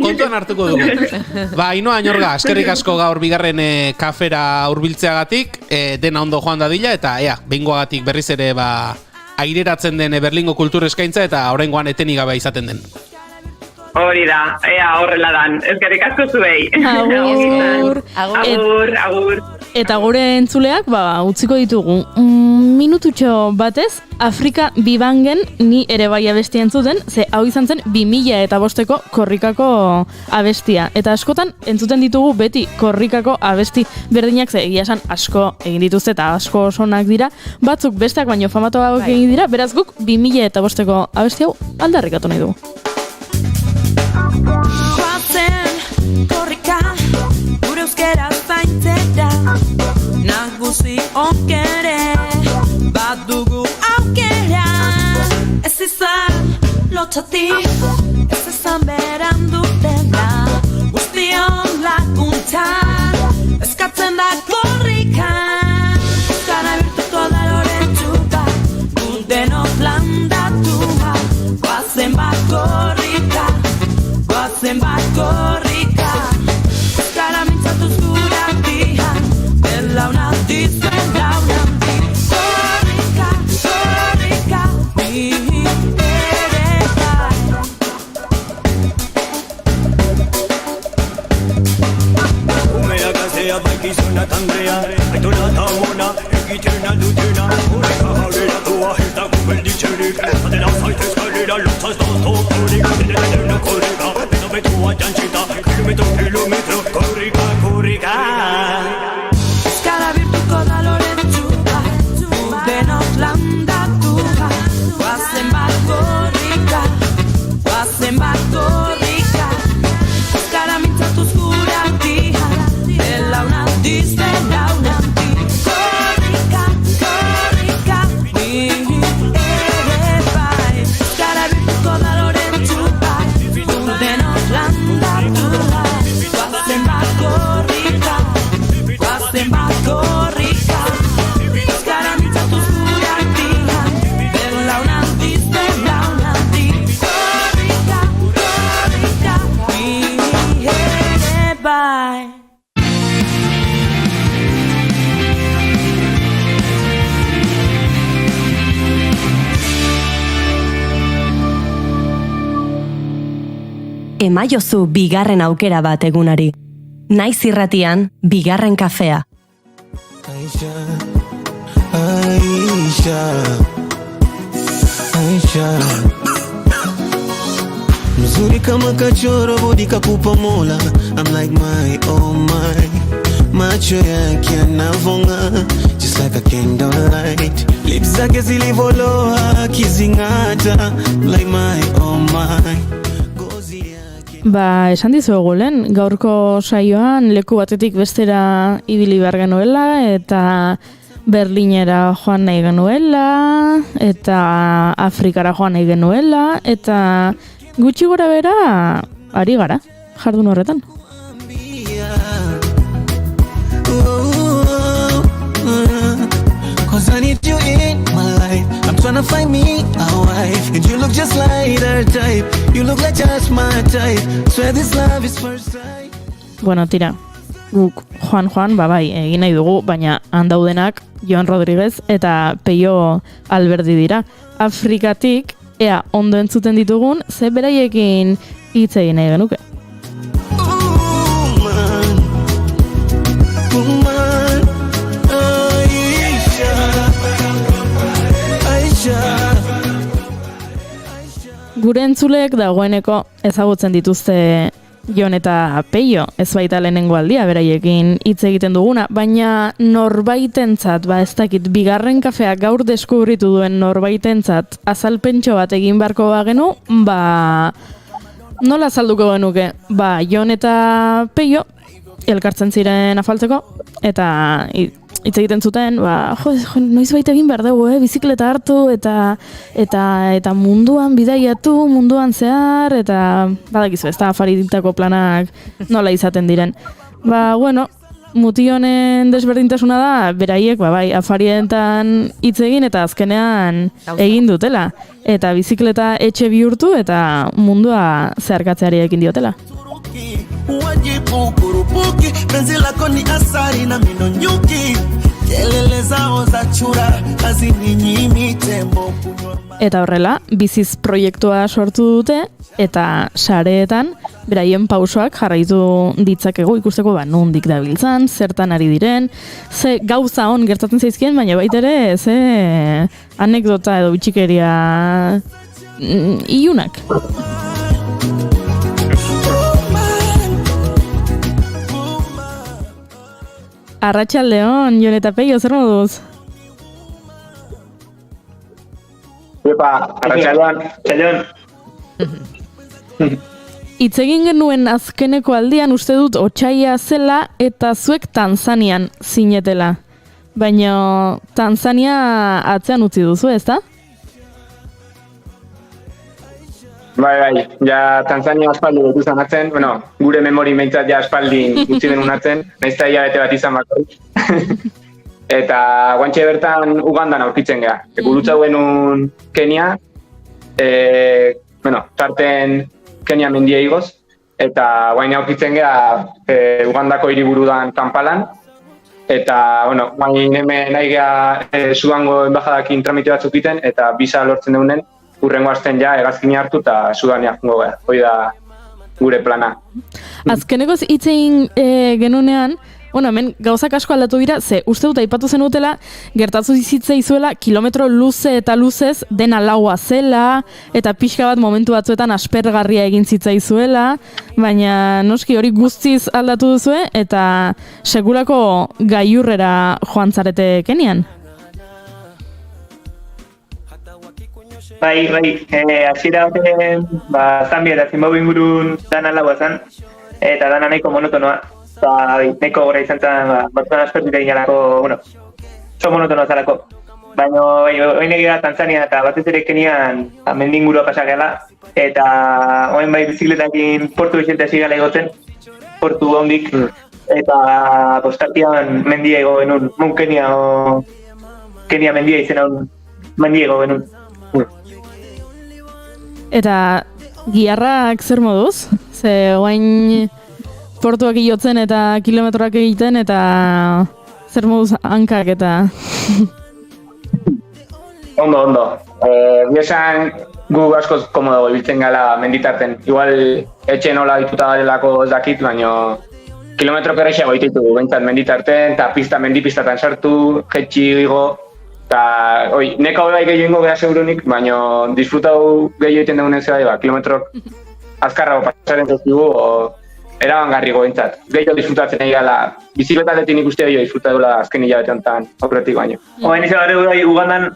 kontuan hartuko dugu. Ainhoa Añorga, eskerrik asko gaur bigarren kafera hurbiltzeagatik, dena ondo joan dadila, eta behingoagatik berriz ere aireratzen den Berlingo kultur eskaintza eta oraingoan etenik gabe izaten den. Hori da, horrela dan. Eskerrik asko zuei. Agur. Eta gure entzuleak, utziko ditugu. Minututxo batez, Afrika Bibangen ni ere bai abestia entzuten, ze hau izan zen 2005ko korrikako abestia. Eta askotan entzuten ditugu beti korrikako abesti berdinak, ze egia esan asko egin dituzte eta asko osonak dira, batzuk besteak baino famatuagoak egin dira, beraz guk 2005ko abesti hau aldarrikatu nahi dugu. Korrika, gure euskera zaintzera, nagusi onkere, badugu aukera. Ez izan lotxati, ez izan berandu dena, guztion laguntza, eskatzen da korrika. Euskara birtuko da loretsuka, gudenok landatua, guazen bat korrika. Zenbat korrika, euskara mintzatuz gura dihan, belaunaldi belaunaldi. Korrika, korrika, ni ere bai. Umeak azea baikizunak Andrea, aitona eta mona, egiten aldutena, korrika jarreratua eta gubelditzerik, adela zaitez karrera lotzaz dotorik, denetena korrika. Betua jantzita, kilometro, korrika. Euskara birtuko da loretsuka, denok landatua, guazen bat korrika. emaiozu bigarren aukera bat egunari. Naiz irratian, bigarren kafea. Aisha, Aisha, Aisha. Mzuri kama kachoro, bodi kakupa Mola. I'm like my, oh my. Macho yake yanavonga, just like a candlelight. Lips zake zilivoloa, akizingata, like my, oh my. Ba, esan dizuegu lehen, gaurko saioan leku batetik bestera ibili behar genuela, eta Berlinera joan nahi genuela, eta Afrikara joan nahi genuela, eta gutxi gora bera ari gara, jardun horretan. Cause I need you in my life. I'm trying to find me a wife. And you look just like her type. You look like just my type. Swear this love is first sight. Bueno, tira, guk Juan, bai, egin nahi dugu, baina handaudenak Jon Rodriguez eta Peio Alberdi dira. Afrikatik, ea ondo entzuten ditugun, ze beraiekin hitz egin nahi genuke. Gure entzuleek dagoeneko ezagutzen dituzte Jon eta Peio, ez baita lehenengo aldia beraiekin hitz egiten duguna, baina norbaitentzat, ez dakit, bigarren kafea gaur deskubritu duen norbaitentzat azalpentxo bat egin beharko bagenu, nola azalduko genuke? Jon eta Peio elkartzen ziren afaltzeko, eta hitz egiten zuten, noiz baita egin behar dugu, bizikleta hartu, eta munduan bidaiatu, munduan zehar, eta badakizu, ez da afaritako planak nola izaten diren. Bueno, mutionen desberdintasuna da, beraiek, bai, afarietan hitz egin, eta azkenean egin dutela. Eta bizikleta etxe bihurtu, eta mundua zeharkatzeari ekin diotela. Wajibu kurupuki, penzi lako ni asari na mino nyuki. Kelele zao za chura, hazininyimi tembo kunywa. Eta horrela, biziz proiektua sortu dute, eta sareetan, beraien pausoak jarraitu ditzakegu ikusteko nondik dabiltzan, zertan ari diren, ze gauza on gertatzen zaizkien, baina baita ere, ze anekdota edo bitxikeria ilunak. Arratsaldeon, Jon eta Peio, zer moduz? Epa, arratsaldeon. Hitz egin genuen azkeneko aldian uste dut otsaia zela eta zuek Tanzanian zinetela. Baina Tanzania atzean utzi duzu, ezta? Bai, ja Tanzania aspaldi dut izan atzen, gure memori meintzat ja aspaldi utzi denun atzen, naizta hilabete bat izan bakoitz. Eta guantxe bertan Ugandan aurkitzen geha. Gurutza genuen Kenia, tarten Kenia mendia igoz, eta guain aurkitzen geha Ugandako hiriburu dan Kampalan, eta, guain hemen nahi geha Sudango enbajadakin tramite batzuk iten, eta bisa lortzen deunen, urrengo azten ja hegazkina hartu eta Sudania jungo gara. Hoi da gure plana. Azkenekoz hitz egin genunean, hemen gauzak asko aldatu dira, ze uste dut aipatu zenutela, gertatu zitzaizuela kilometro luze eta luzez dena laua zela, eta pixka bat momentu batzuetan aspergarria egin zitzaizuela, baina noski hori guztiz aldatu duzue, eta sekulako gailurrera joan zarete Kenian. Bai, hasiera baten, Zambia eta Zimbabwe ingurun dana laua zen, eta dana nahiko monotonoa. Nahiko gora izan zen, batzuan aspertuta ginalako, oso monotonoa zalako. Baina, oin egira Tanzania eta batez ere Kenian mendingurua pasagela, eta oin bai bizikletakin portu esilta esigala egoten, portu hondik, eta postartian mendia ego genuen, Kenia mendia izena mendia ego genuen. Eta giharrak zer moduz? Ze oain portuak iotzen eta kilometroak egiten eta zer moduz hankak eta... Ondo. Biesan gu askoz komodo ibiltzen gala menditarten. Igual etxe nola dituta garelako ez dakit, baina kilometro kerrexeago ditugu, behintzat menditarten, eta mendipistatan sartu, jetxi igo, eta neka bai gehiago ingo beha segurunik, baina disfrutau gehiago egiten dugunen zera, kilometrok azkarrago pasaren zezkigu, erabangarriko behintzat. Gehiago disfrutatzen egin gala, bizikletatetik ikuste gehiago disfrutadula azken hilabete honetan aurretik baino. Izan gara Ugandan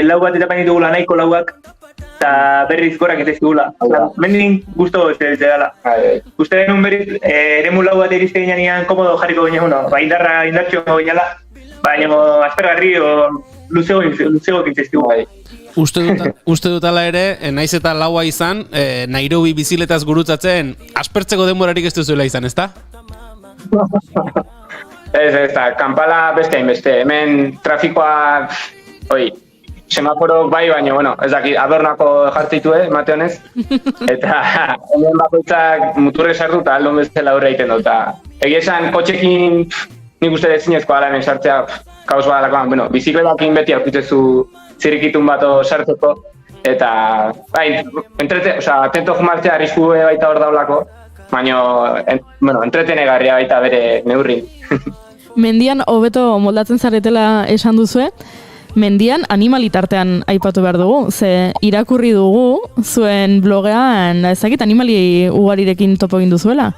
lau bat eta painitugula nahiko lauak, eta berriz gorak eta izkigula. Mendin guztu ez dela. Uste denun berriz, eremu lau bat erizte ginean komodo jarriko ginen, indartxo ginela, baina aspergarri luzego kintzizkigu. Uste dut ala ere, naiz eta laua izan, Nairobi biziletaz gurutzatzen, aspertzeko denborarik ez duzuela izan, ezta? Ez, Kampala beste hainbeste. Hemen trafikoa, semaforo bai, baina, ez dakit, adornako jartzitu, mate honez. Eta hemen bakoitzak muturre sartu eta aldon bestela aurre egiten dut. Egia esan, kotxekin nik uste dezinezkoa ala hemen sartzea, kaos badalakoan, bizikletakin beti aurkitzezu zirikitun bato sartzeko, eta, atento jumartzea arrisku baita hor daulako, baina, entretenegarria baita bere neurrin. Mendian hobeto moldatzen zaretela esan duzue, mendian animalitartean aipatu behar dugu, ze irakurri dugu zuen blogean, ezakit animali ugarirekin topo egin duzuela?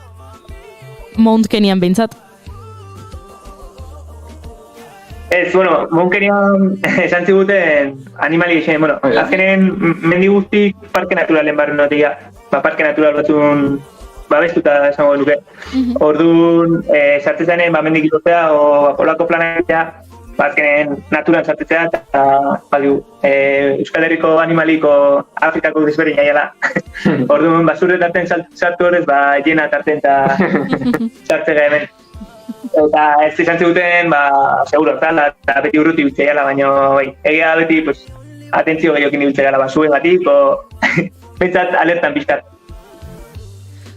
Mount Kenyan behintzat. Ez, Mount Kenyan esan ziguten animali esen, azkenen mendi guztik parke naturalen barren notia, parke natural batzun babestuta esango nuke. Orduan, sartzezanen mendik izotea o olako planetea, azkenen naturan sartzetzea eta Euskal Herriko animaliko Afrikako desberdin aiala. Orduan, basurre tarten sartu horrez, jena tarten eta sartzega hemen. Eta ez izan ziguten, seguro, eta beti urruti biltzea gala, baina egia beti atentzio gehiokin biltzea gala, zuen gatik, bentsat alertan bizkat.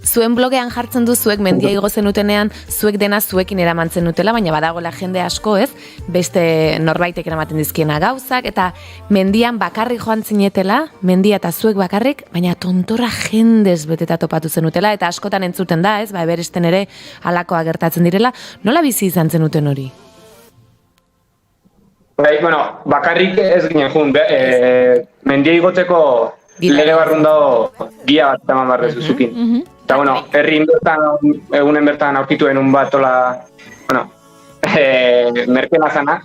Zuen blogean jartzen du zuek mendia igo zenutenean, zuek dena zuekin eramantzen dutela, baina badagoela jende asko ez, beste norbaitek eramaten dizkiena gauzak, eta mendian bakarrik joan zinetela, mendia eta zuek bakarrik, baina tontorra jendez beteta topatu zenutela, eta askotan entzuten da, ez, eberesten ere halakoa gertatzen direla, nola bizi izan zenuten hori? Bakarrik ez ginen jun, mendia igotzeko lege barrun dago gia bat eman barrez duzukin. Eta, herri egunen bertan aurkituen un bat, merkena zana,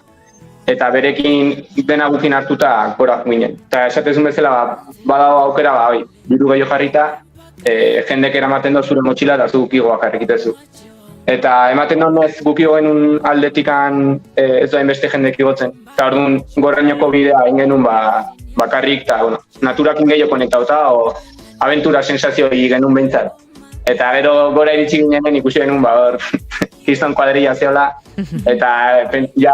eta berekin dena gukin hartuta gora ginen. Eta esatezun bezala, badago aukera, biru gehiago jarrita, jendek eramaten dut zure motxila eta zu gukigoak harrikitezu. Eta ematen dut ez gukigoen aldetikan ez doain beste jendek igotzen. Eta orduan gorrainoko bidea ingenun bakarrik, eta naturakin gehiago konektauta, o aventura sensazioi genuen behintzat. Eta gero gora iritsi ginen ikusi genuen kriston kuadrilla zeola, eta ja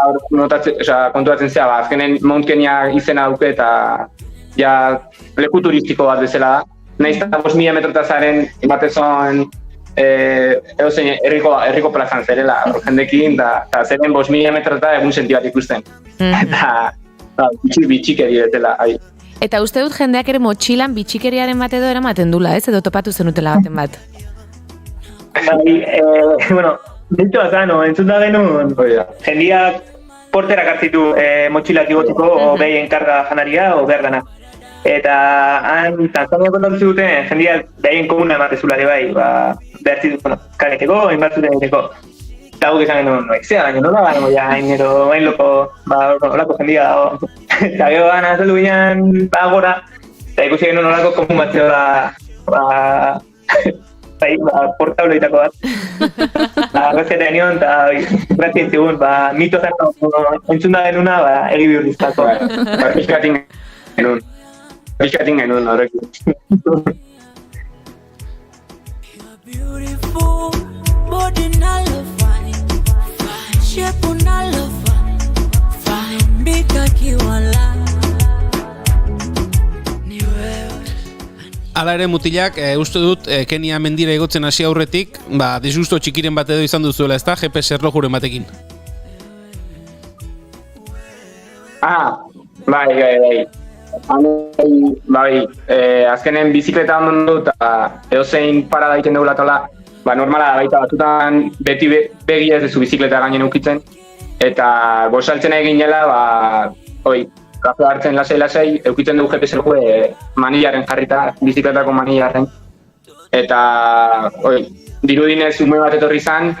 kontuatzen zea, azkenen Mount Kenya izena duke eta ja leku turistiko bat bezala da. Nahiz eta 5.000 metrotazaren batezon edozein herriko plazan zerela jendekin, eta zeren 5.000 metrota egun senti bat ikusten. Eta bitxikeri betela. Eta uste dut jendeak ere motxilan bitxikeriaren bat edo eramaten dula, ez? Edo topatu zenutela baten bat. Ditu azan, entzun da genuen, jendeak porterak hartzitu motxilak igotiko, o behien karga janaria, o behar dana. Eta han Tanzania kontatu ziguten, jendeak behien komuna ematezula ere bai, behar zitu, kageteko, inbartzuten egiteko. Eta guk esan genuen, noizea, baina nola gano, hain loko, olako jendia dago. Eta gero gana azaldu ginen gora, eta ikusi genuen olako komun bat zeo da, portabloitako bat. Gazketa genion, eta grazien zigun, mito zan entzun da genuna, egi bihurriztako. Pixkatin genuen horrekin. Hala ere mutilak, uste dut Kenia mendira igotzen hasi aurretik, disgusto txikiren bat edo izan duzuela, ezta? GPS erlojuren batekin. Bai. bai, azkenen bizikleta ondo dut, eta edozein parada egiten dugulatola, normala da baita batzutan beti begi ez duzu bizikleta gainen ukitzen, eta gosaltzen egin ginela, kafe hartzen lasai, eukitzen dugu GPS-eko manilaren jarrita, bizikletako manilaren, eta, dirudinez ume bat etorri izan,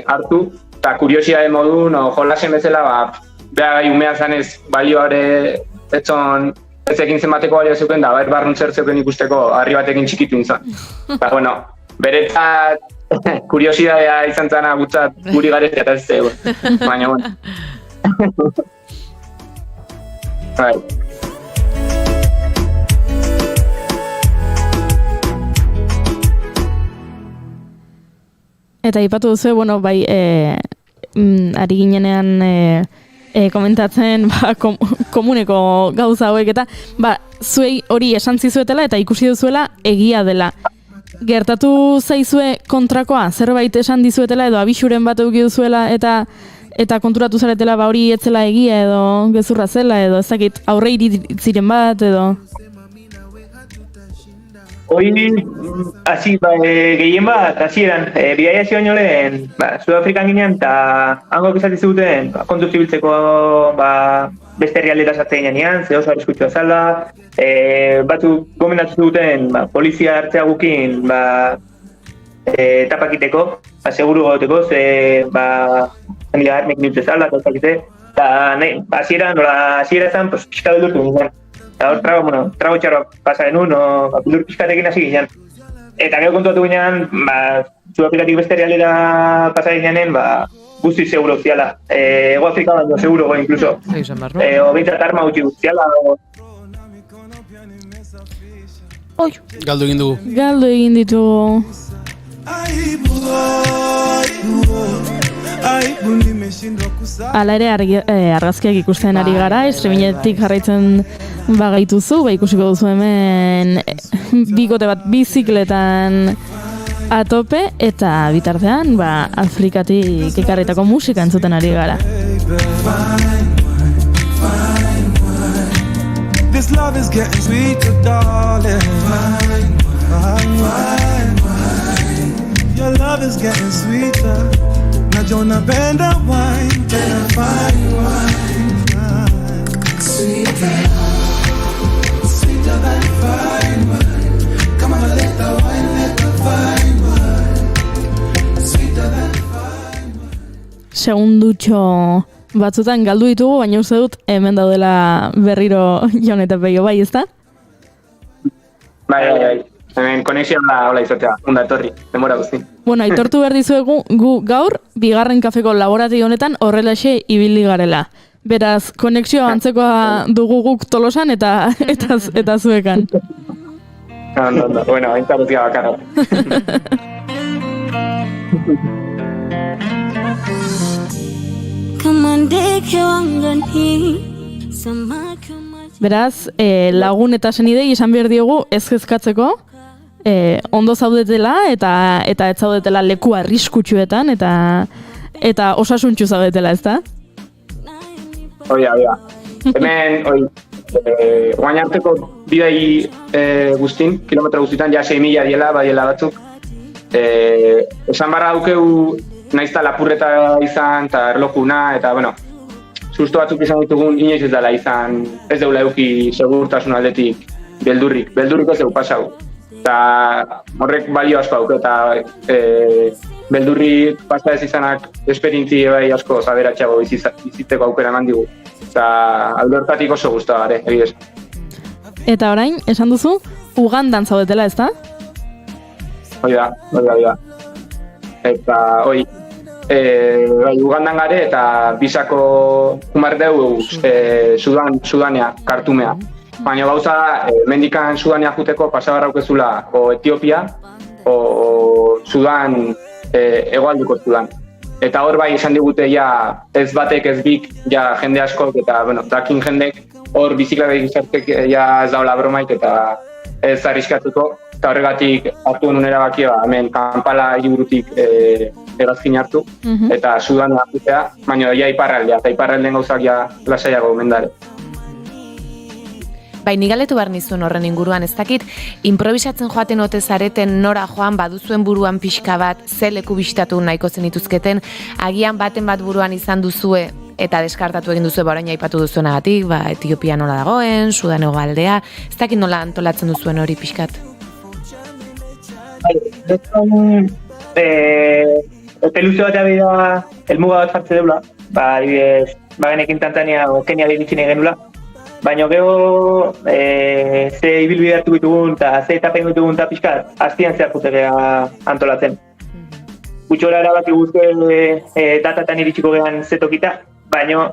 hartu, eta kuriosidade modun, jolasen bezala, beha gai umea zanez balioare etzon ez ekin zenbateko balio zeuken, da barrun zer zeuken ikusteko harri batekin txikitu inzan. Beretzat kuriosidadea izan zana gutzat guri garezia eta ez zego. Baina, bueno. Bai. Eta ipatu duzu, bai, ari ginenean komentatzen komuneko gauza hauek eta zuei hori esan zizuetela eta ikusi duzuela egia dela. Gertatu zaizue kontrakoa, zerbait esan dizuetela edo abisuren bat eduki duzuela eta konturatu zaretela hori etzela egia edo gezurra zela edo ezakit aurre iritziren bat edo... Hoi, gehien bat, hasieran, bidaia zioan joleen, Sudafrikan ginean, eta hango izati zuten, kontu zibiltzeko beste herrialdeta sartzen ginean, ze oso arriskutsua zala, batu gomendatu zuten, polizia hartzea gukin, etapakiteko, seguru goteko, ze, hendila armek nintze zala, eta ezakite, eta hasiera zan, pixka beldurtu ginen. Eta hor, trago txarroak pasa genuen, bildur pixkatekin hasi ginen. Eta gero kontuatu ginen, Sudafrikatik beste herrialdera pasa ginen, guzti seguro ziala. Ego Afrika baino seguro, incluso. O bintzat arma gutxi guztiala. Galdu egin dugu. Galdu egin ditugu. Hala ere argazkiak ikusten ari gara, streamingetik jarraitzen bagaituzu, ikusiko duzu hemen bikote bat bizikletan atope eta bitartean Afrikatik ekarritako musika entzuten ari gara. This love is getting sweeter, darling. Your love is getting sweeter. Now Jonah bend and wine, fine wine. Sweeter, sweeter than fine wine. Come on, let the fine wine. Sweeter than fine wine. Segundutxo batzutan galdu ditugu, baina uste dut hemen daudela berriro Jon eta Peio, bai, ezta? Bai. Hemen konexioan da hola izatea, onda etorri, demora guzti. Bueno, aitortu behar dizuegu, gu gaur, bigarren kafeko laborategi honetan horrelaxe ibili garela. Beraz, konexio antzekoa dugu guk Tolosan eta zuekan. Ondo, bueno, aintzat guztia bakarra. Beraz, lagun eta senidei izan behar diogu ez kezkatzeko, ondo zaudetela eta ez zaudetela leku arriskutsuetan eta osasuntxu zaudetela, ezta? Oia. Hemen, oain arteko bidai guztin, kilometro guztitan, ja 6.000 diela batzuk. Esan barra dukeu naizta lapurreta izan eta erlojuna, eta, bueno, susto batzuk izan ditugun inoiz ez dela izan, ez deula eduki segurtasun aldetik beldurrik ez dugu pasau. Eta horrek balio asko hauke, eta beldurri pasta ez izanak esperientzi bai asko zaberatxago bizitzeko aukera eman digu. Eta alde hortatik oso guztua gare, egidez. Eta orain, esan duzu, Ugandan zaudetela, ezta? Hoi da. Eta, Ugandan gare eta bisako humardeu Sudanea, Kartumea. Baina gauza da, mendikan Sudania juteko pasabarra aukezula o Etiopia o Sudan, hegoaldeko Sudan. Eta hor bai esan digute ja ez batek ez bik ja jende askok eta, bueno, dakin jendek hor bizikletek izartek ja ez daula bromaik eta ez arriskatuko. Eta horregatik hartu nuen erabakia, hemen Kampala hiriburutik hegazkin hartu eta Sudania jutea, baina ja iparraldea, eta iparraldeen gauzak ja lasaiago mendare. Bai, ni galdetu behar nizun horren inguruan, ez dakit, improvisatzen joaten ote zareten nora joan, baduzuen buruan pixka bat, ze leku bisitatu nahiko zenituzketen, agian baten bat buruan izan duzue, eta deskartatu egin duzue, orain aipatu duzuenagatik, Etiopia nola dagoen, Sudan hegoaldea, ez dakit nola antolatzen duzuen hori pixkat. Epe luze bat abida, elmuga bat jartze deula, adibidez, genekin Tanzania o Kenia begitxin genula, baina gero ze ibilbide hartu ditugun eta ze etapen ditugun eta pixkat, hastian zehar jutegea antolatzen. Gutxora erabaki guzti datatan iritsiko gehan zetokita, baina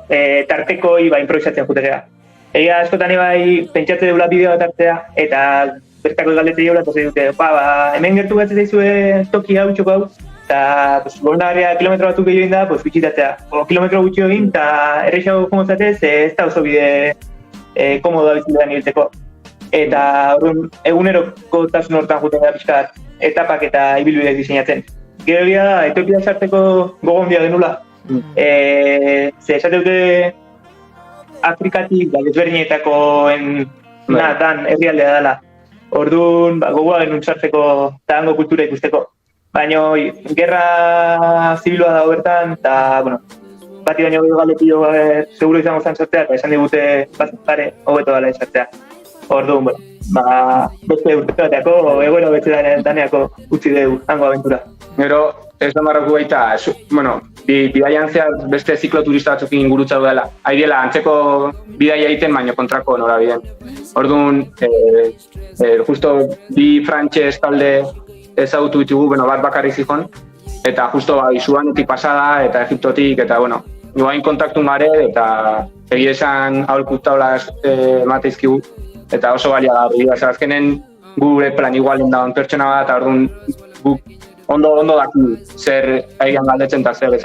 tarteko improvisatzen jutegea. Egia askotan pentsatze deula bideo bat hartzea, eta bertako galdete deula, eta dute, hemen gertu gatzen daizue toki hau, txoko hau, eta gorendaria kilometro batzuk gehiago da, bitxitatzea. O kilometro gutxi egin, eta errexago komozatez, ez da oso bide komodoa bizilean ibiltzeko. Eta eguneroko tasun hortan juten da pixkat etapak eta ibilbideak diseinatzen. Gero egia da, Etiopia sarteko gogondia genula. Ze esate dute Afrikatik desberdinetakoen dan herrialdea dela. Orduan, gogoa genuen sartzeko eta hango kultura ikusteko. Baina, gerra zibilua dago bertan, eta, bati baino gehiago galdetio seguro izango zen sartzea, eta esan digute pare, hobeto dala sartzea. Orduan, beste urteateako, egoera beste daneako utzi dugu, hango aventura. Gero, ez da marrako baita, bidaian zehar beste zikloturista batzukin ingurutza dela. Haidela, antzeko bidaia egiten, baino kontrako norabideen. Orduan, justo bi frantxez talde ezagutu ditugu, bat bakarrik zikon, eta justo Sudanetik pasada, eta Egiptotik, eta joain kontaktu mare, eta egia esan aholku taula mateizkigu, eta oso balia da. Azkenen gure plan igualen dagoen pertsona bat, eta orduan guk ondo daki zer aigan galdetzen eta zer.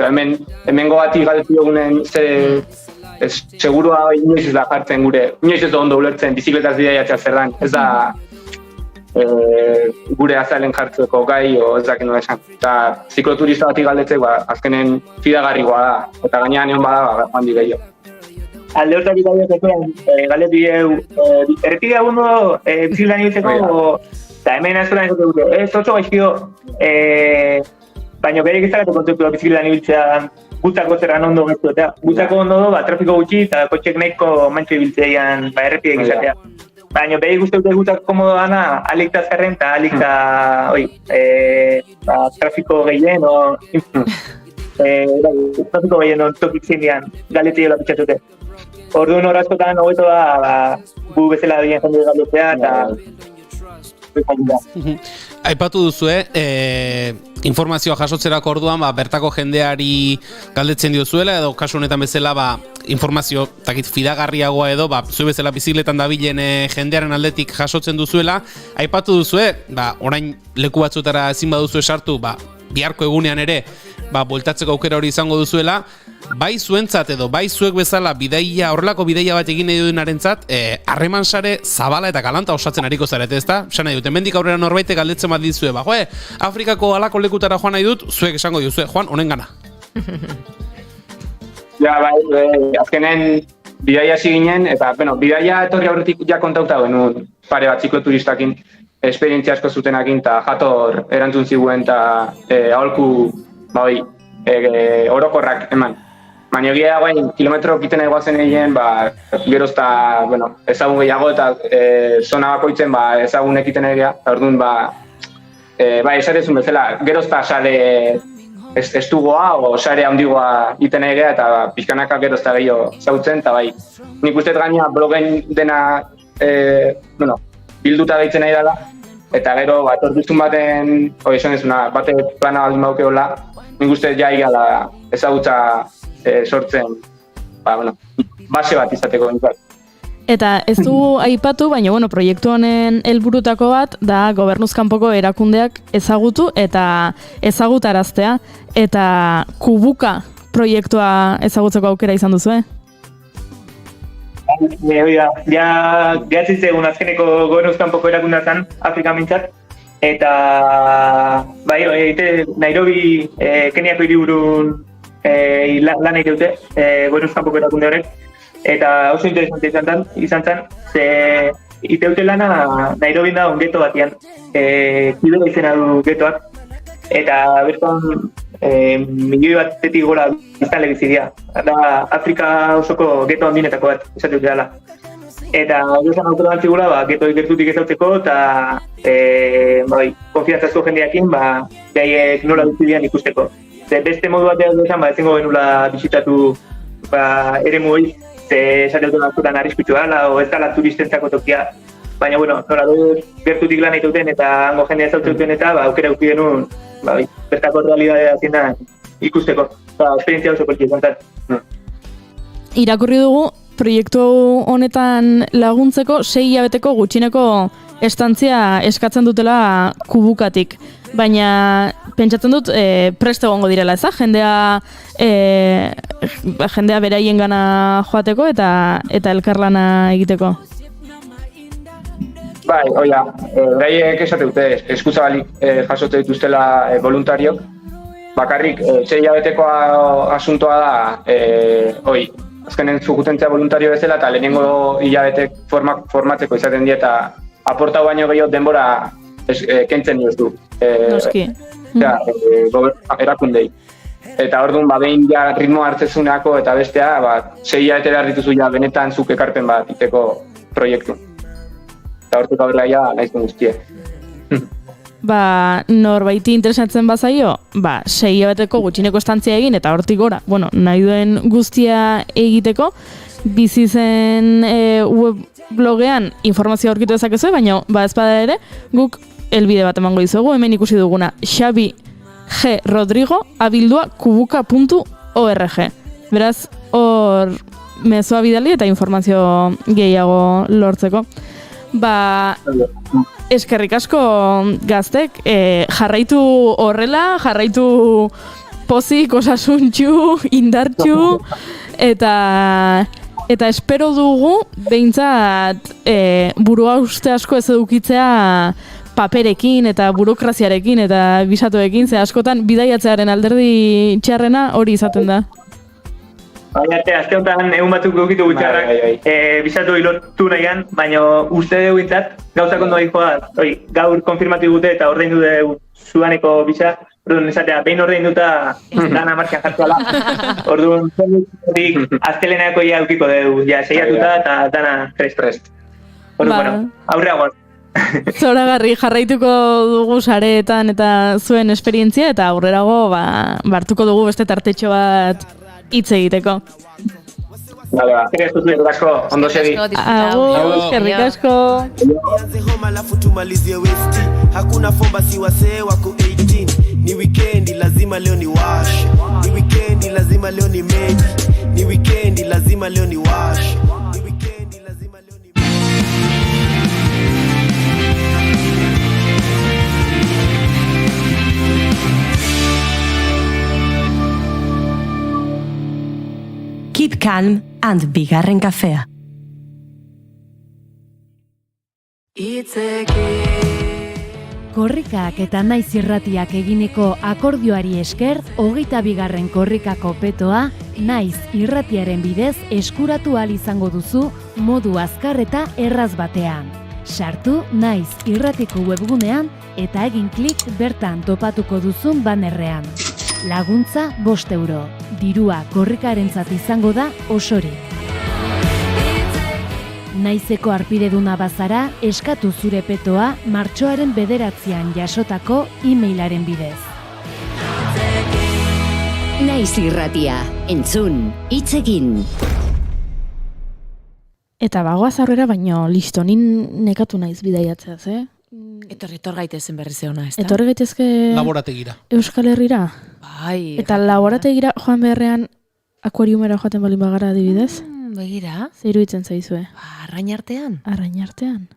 Hemengo bati galdetu egunen zer segurua inoiz ez da jartzen gure, inoiz ez da ondo ulertzen bizikletaz bidaiatzea zer dan. Ez da gure azalen jartzeko gai o ez dakin nola esan. Eta zikloturista bati galdetzeko azkenen fidagarrikoa da, eta gainean egon bada joan di gehiago. Alde hortatik galdetu errepidea gundo bizikletan ibiltzeko, eta hemen askotan ez dute, ez oso gaizkio, baina berek ez dakatu kontzeptua bizikletan ibiltzea gutzako zerran ondo gaitu, eta gutzako ondo trafiko gutxi eta kotxek nahiko mantxo ibiltzean errepidek izatea. Baina behi guzti dute gutzak komodo dana, alik da azkarren eta alik da trafiko gehien trafiko gehien tokik zindian galetik dela pitxatute. Orduan horazkotan hobeto da gu bezala bien jende galetea eta Aipatu duzue, informazioa jasotzerako orduan, bertako jendeari galdetzen diozuela, edo kasu honetan bezala, informazio takit fidagarriagoa edo, zue bezala bizikletan dabilen jendearen aldetik jasotzen duzuela. Aipatu duzue, orain leku batzutara ezin baduzue sartu, biharko egunean ere, bueltatzeko aukera hori izango duzuela, bai zuentzat edo bai zuek bezala horrelako bidaia bat egin nahi duenarentzat, harreman sare zabala eta galanta osatzen ariko zarete, ezta? Esan nahi dut, hemendik aurrera norbaitek galdetzen bat dizue, Afrikako halako lekutara joan nahi dut, zuek esango dizue, joan, honengana. Azkenen bidaia hasi ginen, eta bidaia etorri aurretik ja kontauta genuen pare bat zikloturistakin, esperientzia asko zutenakin, eta jator erantzun ziguen, eta aholku orokorrak eman. Baina egia guain, kilometro kiten egoazen egin, gerozta ezagun gehiago eta zona bakoitzen ezagun ekiten egia, eta orduan esarezun bezala, gerozta sare estugoa o sare handigoa iten egia eta pixkanaka gerozta gehiago zautzen, eta nik uste gaina blogen dena bilduta gehitzen nahi dela, eta gero etorkizun baten, esan ezuna, bate plana baldin baukeola, nik uste jaiga da ezagutza sortzen, base bat izateko bintzat. Eta ez du aipatu, baina proiektu honen helburutako bat da gobernuzkanpoko erakundeak ezagutu eta ezagutaraztea, eta Kubuka proiektua ezagutzeko aukera izan duzu, Gehatzitze egun azkeneko gobernuzkanpoko erakundea zen, Afrika mintzat, eta Nairobi, Keniako hiriburun lan egite dute, gobernuzkanpoko erakunde horrek, Eta oso interesante izan zen, ze iteute lana Nairobin da geto batian, Kibera izena du getoak, eta bertan milioi batetik gora biztanle bizi dira. Da Afrika osoko geto handinetako bat, esate dut dela. Eta gozan autora bantzigula, geto gertutik ezautzeko, eta konfiantzazko jendeakin, behaiek nola bizi dian ikusteko. Beste modu batean duzan, ezingo genula bisitatu eremu hori, esate dut batzutan arriskutsua dela, o ez dela turistentzako tokia. Baina, nola gertutik lan egiten eta hango jendea ezautzen eta aukera eduki genuen bertako realidadea zinan ikusteko. Esperientzia oso poliki izan zen. Irakurri dugu, proiektu honetan laguntzeko 6 hilabeteko gutxineko estantzia eskatzen dutela Kubukatik. Baina pentsatzen dut prest egongo direla, eza? Jendea beraien gana joateko eta elkarlana egiteko. Bai, oia, beraiek esate dute, eskuzabalik jasote dituztela voluntariok. Bakarrik, 6 hilabeteko asuntoa da, azkenen zugutentzia voluntario bezala eta lehenengo hilabetek formatzeko izaten die eta aportau baino gehiago denbora kentzen dioz du. Noski. Erakundei. Eta orduan, behin ja ritmo hartzezuneako eta bestea, 6 hilabete behar dituzu ja benetan zuk ekarpen bat iteko proiektu. Eta hortik aurrela ja nahizten guztie. Norbaiti interesatzen bazaio, 6 hilabeteko gutxineko estantzia egin eta hortik gora, nahi duen guztia egiteko, bizi zen weblogean informazio aurkitu dezakezu, baina ez bada ere, guk helbide bat emango dizuegu, hemen ikusi duguna, Xabi G. Rodrigo abildua kubuka.org. Beraz, hor mezua bidali eta informazio gehiago lortzeko. Eskerrik asko gaztek, jarraitu horrela, jarraitu pozik, osasuntxu, indartxu, eta espero dugu behintzat burua uste asko ez edukitzea paperekin eta burokraziarekin eta bisatuekin, ze askotan bidaiatzearen alderdi txarrena hori izaten da. Azte honetan egun batzuk dukitu gutxarrak bisatu hilotu nahian, baina uste dugu intzat, gauzak ondo gaur konfirmatu dute eta ordein dute zudaneko bisa, orduan esatea, behin ordein duta dana martxan jartuala. Orduan, azteleneako ja eukiko dugu, ja seiatuta eta dana prest. Orduan, aurreagoan. Zoragarri jarraituko dugu sareetan eta zuen esperientzia eta aurrerago hartuko dugu beste tartetxo bat hitz egiteko. Eskerrik asko, ondo segi. Eskerrik asko. Alafu tumalizie westi, hakuna fomba si wasee wako 18. Ni weekendi lazima leo ni wash. Ni weekendi lazima leo ni make. Ni weekendi lazima leo ni wash. Keep calm and bigarren kafea. Korrikak eta naiz irratiak eginiko akordioari esker, 22. korrikako petoa, naiz irratiaren bidez eskuratu ahal izango duzu modu azkar eta erraz batean. Sartu naiz irratiko webgunean eta egin klik bertan topatuko duzun bannerrean. Laguntza 5 euro. Dirua korrikarentzat izango da osorik. Naizeko arpideduna bazara, eskatu zure petoa martxoaren 9 jasotako e-mailaren bidez. Naiz irratia, entzun, hitz egin. Eta bagoaz aurrera, baino listo, nin nekatu naiz bidaiatzeaz, Etor gaitezen berriz eona, ez da? Etorri gaitezke laborategira. Euskal Herrira. Bai. Eta laborategira joan beharrean akuariumera joaten balin bagara adibidez. Begira. Zer iruditzen zaizue? Arrain artean. Arrain artean.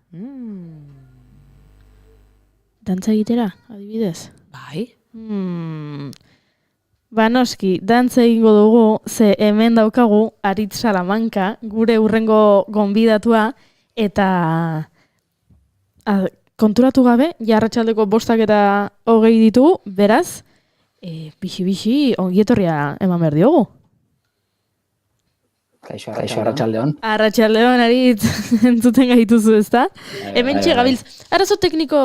Dantza egitera, adibidez. Bai. Noski, dantza egingo dugu, ze hemen daukagu Aritz Salamanca, gure urrengo gonbidatua, eta konturatu gabe, jarratxaldeko 5 eta 20 ditugu, beraz, bixi-bixi ongietorria eman behar diogu. Kaixo, arratsaldeon. Arratsaldeon Aritz entzuten gaituzu, ezta? Hementxe gabiltz. Arazo tekniko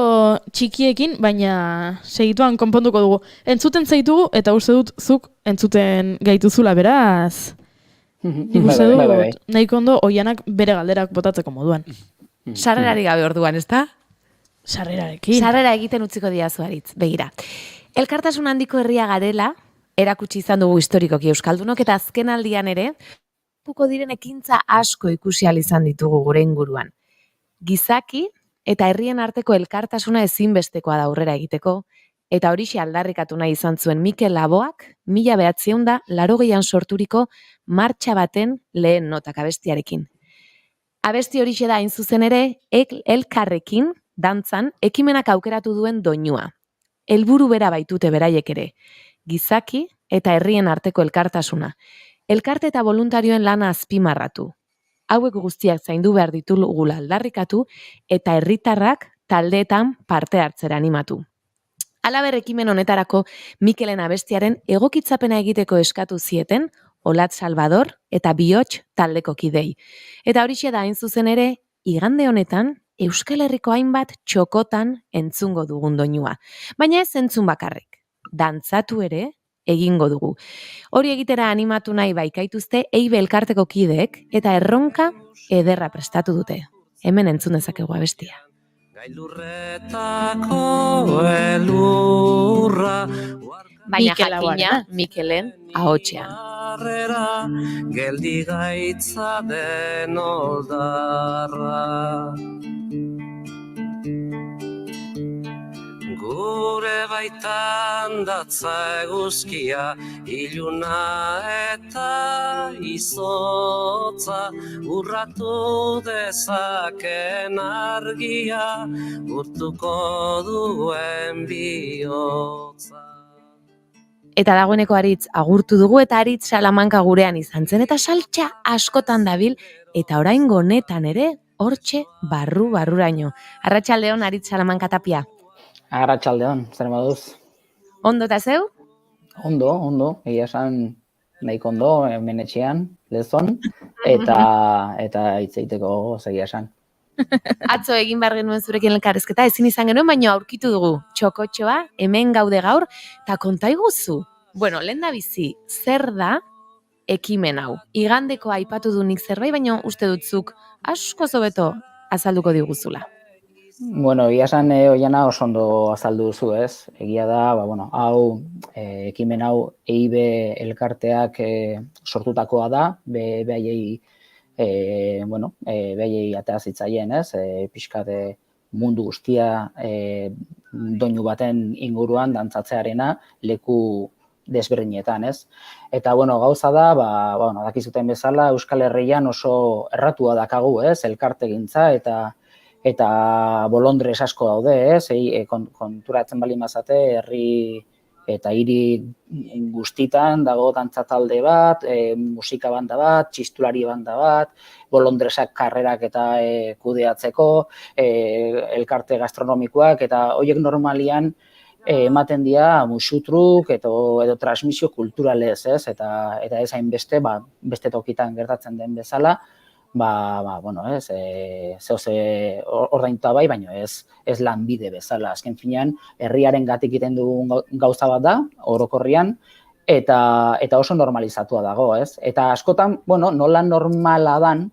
txikiekin, baina segituan konponduko dugu. Entzuten zaitugu eta uste dut zuk entzuten gaituzula, beraz. Nik uste dut nahiko ondo Oianak bere galderak botatzeko moduan. Sarrerari gabe orduan, ezta? Sarrerarekin. Sarrera egiten utziko diazu Aritz, begira. Elkartasun handiko herria garela, erakutsi izan dugu historikoki euskaldunok eta azken aldian ere, diren ekintza asko ikusi ahal izan ditugu gure inguruan. Gizaki eta herrien arteko elkartasuna ezinbestekoa da aurrera egiteko, eta horixe aldarrikatu nahi izan zuen Mikel Laboak 1980an sorturiko martxa baten lehen notak abestiarekin. Abesti horixe da hain zuzen ere, elkarrekin, dantzan, ekimenak aukeratu duen doinua. Helburu bera baitute beraiek ere, gizaki eta herrien arteko elkartasuna. Elkarte eta voluntarioen lana azpimarratu. Hauek guztiak zaindu behar ditugula aldarrikatu eta herritarrak taldeetan parte hartzera animatu. Halaber ekimen honetarako Mikelen abestiaren egokitzapena egiteko eskatu zieten Olat Salvador eta Bihotz taldeko kidei. Eta horixe da hain zuzen ere, igande honetan Euskal Herriko hainbat txokotan entzungo dugun doinua. Baina ez entzun bakarrik. Dantzatu ere egingo dugu. Hori egitera animatu nahi baikaituzte Eibe elkarteko kideek eta erronka ederra prestatu dute. Hemen entzun dezakegu abestia. Baina jakina Mikelen ahotsean. Geldi gaitza den oldarra. Gure baitan datza eguzkia, iluna eta izotza, urratu dezaken argia, urtuko duen bihotza. Eta dagoeneko Aritz agurtu dugu eta Aritz Salamanka gurean izan zen eta saltxa askotan dabil eta oraingo honetan ere hortxe barruraino. Arratsaldeon Aritz Salamanka Tapia. Arratsaldeon, zer moduz? Ondo eta zeu? Ondo, egia esan nahiko ondo, hemen etxean, lezon, eta hitz egiteko egia esan. Atzo egin behar genuen zurekin elkarrezketa, ezin izan genuen, baina aurkitu dugu txokotxoa, hemen gaude gaur, eta konta iguzu. Bueno, lehen da bizi, zer da ekimen hau? Igandeko aipatu du nik zerbait, baina uste dutzuk asko zobeto azalduko diguzula. Bueno, egia esan Oiana oso ondo azaldu duzu, ez? Egia da, hau, ekimen hau Eibe elkarteak sortutakoa da, behaiei atea zitzaien, ez? Pixkat mundu guztia doinu baten inguruan dantzatzearena leku desberdinetan, ez? Eta, gauza da, dakizuten bezala, Euskal Herrian oso erratua dakagu, ez? Elkartegintza eta bolondres asko daude, ez? Konturatzen bali mazate, herri eta hiri guztitan dago dantza talde bat, musika banda bat, txistulari banda bat, bolondresak karrerak eta kudeatzeko, elkarte gastronomikoak, eta horiek normalian ematen dira musutruk edo transmisio kulturalez, ez? Eta ez hainbeste, beste tokitan gertatzen den bezala, ordainduta bai, baina ez lanbide bezala. Azken finean, herriaren gatik egiten dugun gauza bat da, orokorrian, eta oso normalizatua dago, ez? Eta askotan, nola normala dan,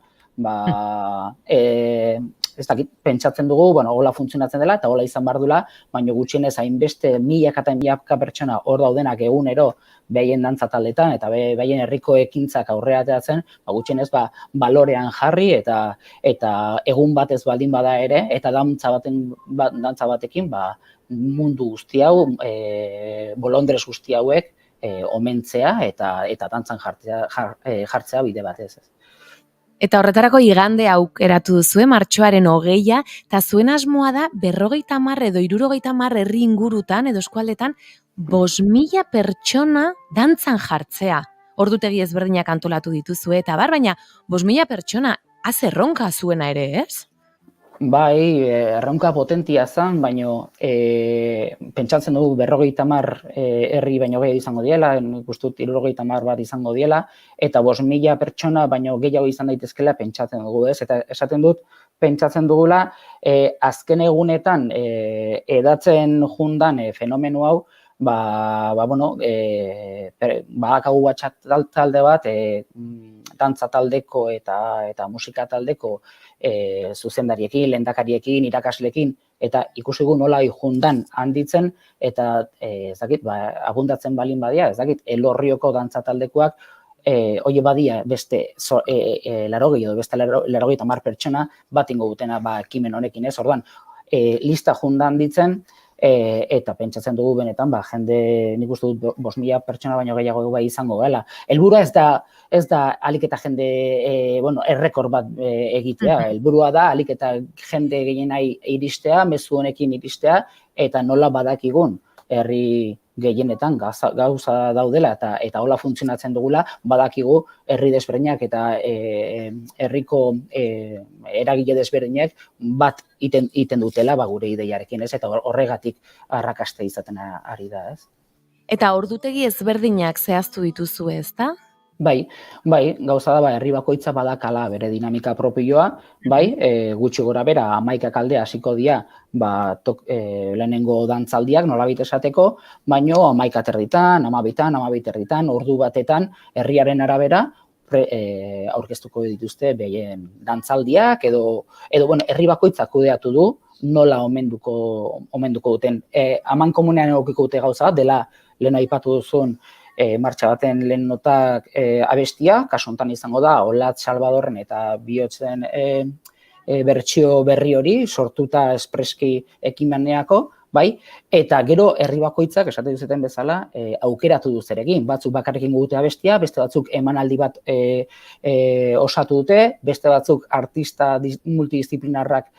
ez dakit, pentsatzen dugu, hola funtzionatzen dela, eta hola izan behar duela, baina gutxienez hainbeste milaka eta milaka pertsona hor daudenak egunero behaien dantzataletan, eta behaien herriko ekintzak aurrera ateratzen, gutxienez balorean jarri, eta egun batez baldin bada ere, eta dantza batekin mundu guzti hau, bolondres guzti hauek omentzea, eta dantzan jartzea bide batez. Eta horretarako igande aukeratu duzue, martxoaren 20, eta zuen asmoa da 50 edo 60 herri ingurutan edo eskualdetan 5.000 pertsona dantzan jartzea. Ordutegi ezberdinak antolatu dituzue eta baina 5.000 pertsona azerronka zuena ere, ez? Bai, erronka potentia zen, baino pentsatzen dugu 50 herri baino gehiago izango diela, nik uste dut 70 bat izango diela, eta 5.000 pertsona baino gehiago izan daitezkela pentsatzen dugu, ez? Eta esaten dut, pentsatzen dugula, azken egunetan edatzen jundan fenomeno hau, badakagu WhatsApp talde bat, dantza taldeko eta musika taldeko zuzendariekin, lehendakariekin, irakaslekin, eta ikusi gu nola jundan handitzen, eta abundatzen balin badia, Elorrioko dantza taldekoak, hoi badia beste 80 edo beste 80 pertsona bat ingo dutena ekimen honekin, ez? Orduan, lista jundan handitzen, eta pentsatzen dugu benetan, jende, nik uste dut 5.000 pertsona baino gehiago izango gela. Helburua ez da alik eta jende, errekor bat egitea. Helburua da alik eta jende gehienai iristea, mezu honekin iristea, eta nola badakigun herri gehienetan gauza daudela eta hola funtzionatzen dugula, badakigu herri desberdinak eta herriko eragile desberdinak bat iten dutela gure ideiarekin, ez? Eta horregatik arrakasta izaten ari da, ez? Eta ordutegi ezberdinak zehaztu dituzu, ezta? Bai, gauza da, herri bakoitza badakala bere dinamika propioa, gutxi gora bera 11 aldea hasiko dira lehenengo dantzaldiak nolabait esateko, baino 11 erditan, 12 erditan, ordu batetan, herriaren arabera aurkeztuko dituzte behien dantzaldiak edo herri bakoitzak kudeatu du, nola omenduko duten. Aman komunean egokiko dute gauza, dela lehen aipatu duzun martxa baten lehen notak abestia, kasu honetan izango da, Olatz Salvadorren eta Bihotzen bertsio berri hori, sortuta espreski ekimeneako, eta gero herri bakoitzak, esate duzeten bezala, aukeratu du zeregin. Batzuk bakarrekin dute abestia, beste batzuk emanaldi bat osatu dute, beste batzuk artista multidisciplinarrak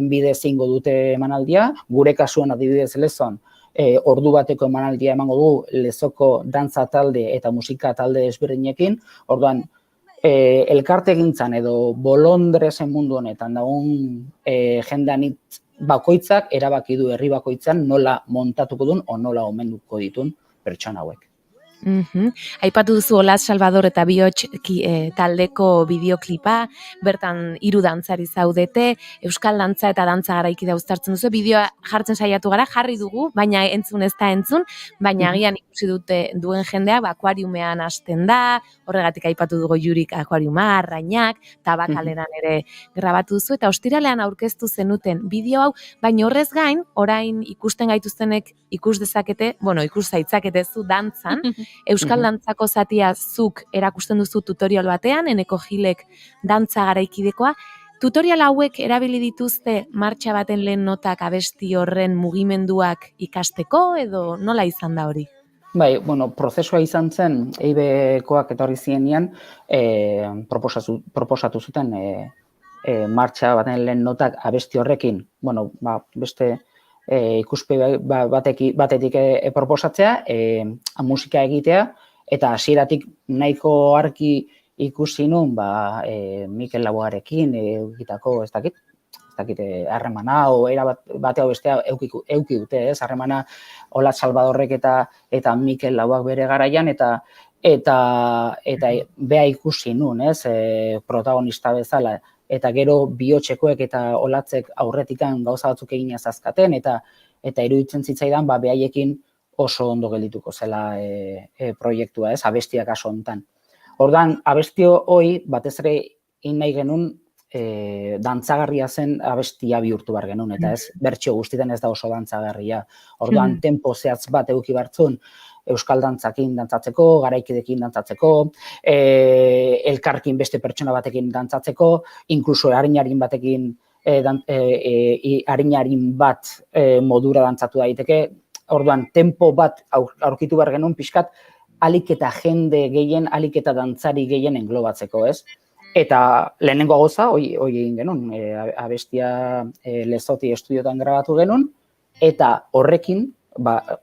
bidez ingo dute emanaldia, gure kasuan adibidez Lezon, ordu bateko emanaldia emango du Lezoko dantza talde eta musika talde ezberdinekin, orduan elkartegintzan edo bolondresen mundu honetan dagoen jendean bakoitzak erabaki du herri bakoitzan nola montatuko duen o nola omenduko ditun pertsona hauek. Aipatu duzu Olatz Salvador eta Bihotz taldeko bideoklipa, bertan 3 dantzari zaudete, euskal dantza eta dantza garaiki da uztartzen duzu, bideoa jartzen saiatu gara, jarri dugu, baina entzun ez da entzun, baina agian ikusi duen jendea, akuariumean hasten da, horregatik aipatu dugu Jurik akuariuma, Arrainak, Tabakaleran ere grabatu duzu, eta ostiralean aurkeztu zenuten bideo hau, baina horrez gain, orain ikusten gaituztenek ikus zaitzakete zu dantzan, euskal dantzako zatia zuk erakusten duzu tutorial batean, Eneko Gilek dantza garaikidekoa. Tutorial hauek erabili dituzte martxa baten lehen notak abesti horren mugimenduak ikasteko edo nola izan da hori? Prozesua izan zen, EIB-koak etorri zienean, proposatu zuten martxa baten lehen notak abesti horrekin, beste ikuspe batetik proposatzea, musika egitea, eta hasieratik nahiko argi ikusi nun, Mikel Laboarekin egitako, ez dakit, harremana, era batea bestea euki dute, ez, harremana Olatz Salvadorrek eta Mikel Laboak bere garaian, eta bea ikusi nun, ez, protagonista bezala, eta gero Bihotzekoek eta Olatzek aurretikan gauza batzuk egina zazkaten, eta iruditzen zitzaidan, behaiekin oso ondo geldituko zela proiektua, ez, abestiak kasu honetan. Ordan, abestio hoi, batez ere nahi genuen, dantzagarria zen abestia bihurtu behar genuen, eta ez, bertsio guztietan ez da oso dantzagarria. Orduan, tempo zehatz bat eduki bartzun, euskal dantzakin dantzatzeko, garaikidekin dantzatzeko, elkarkin beste pertsona batekin dantzatzeko, inkluso harinarin batekin, harinarin bat modura dantzatu daiteke. Orduan, tempo bat aurkitu behar genuen pixkat, alik eta jende gehien, alik eta dantzari gehien englobatzeko, ez? Eta lehenengo gauza, hoi egin genuen, abestia Lezoti estudiotan grabatu genuen, eta horrekin,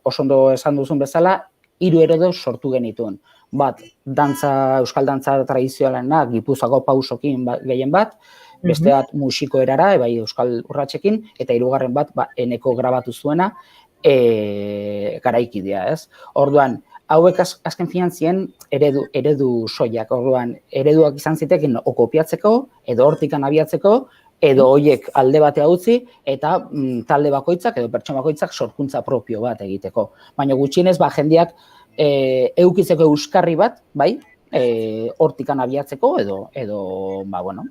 oso ondo esan duzun bezala, 3 eredu sortu genituen. Bat, euskal dantza tradizionalena, Gipuzkoako pausokin gehien bat, Beste bat musiko erara, bai euskal urratsekin, eta hirugarren bat eneko grabatu zuena garaikidea, ez? Orduan, hauek azken finan ziren eredu soilak, orduan, ereduak izan ziteken o kopiatzeko, edo hortikan abiatzeko, edo hoiek alde batea utzi, eta talde bakoitzak edo pertsona bakoitzak sorkuntza propio bat egiteko. Baina gutxienez, jendeak eukitzeko euskarri bat, bai, hortikan abiatzeko, edo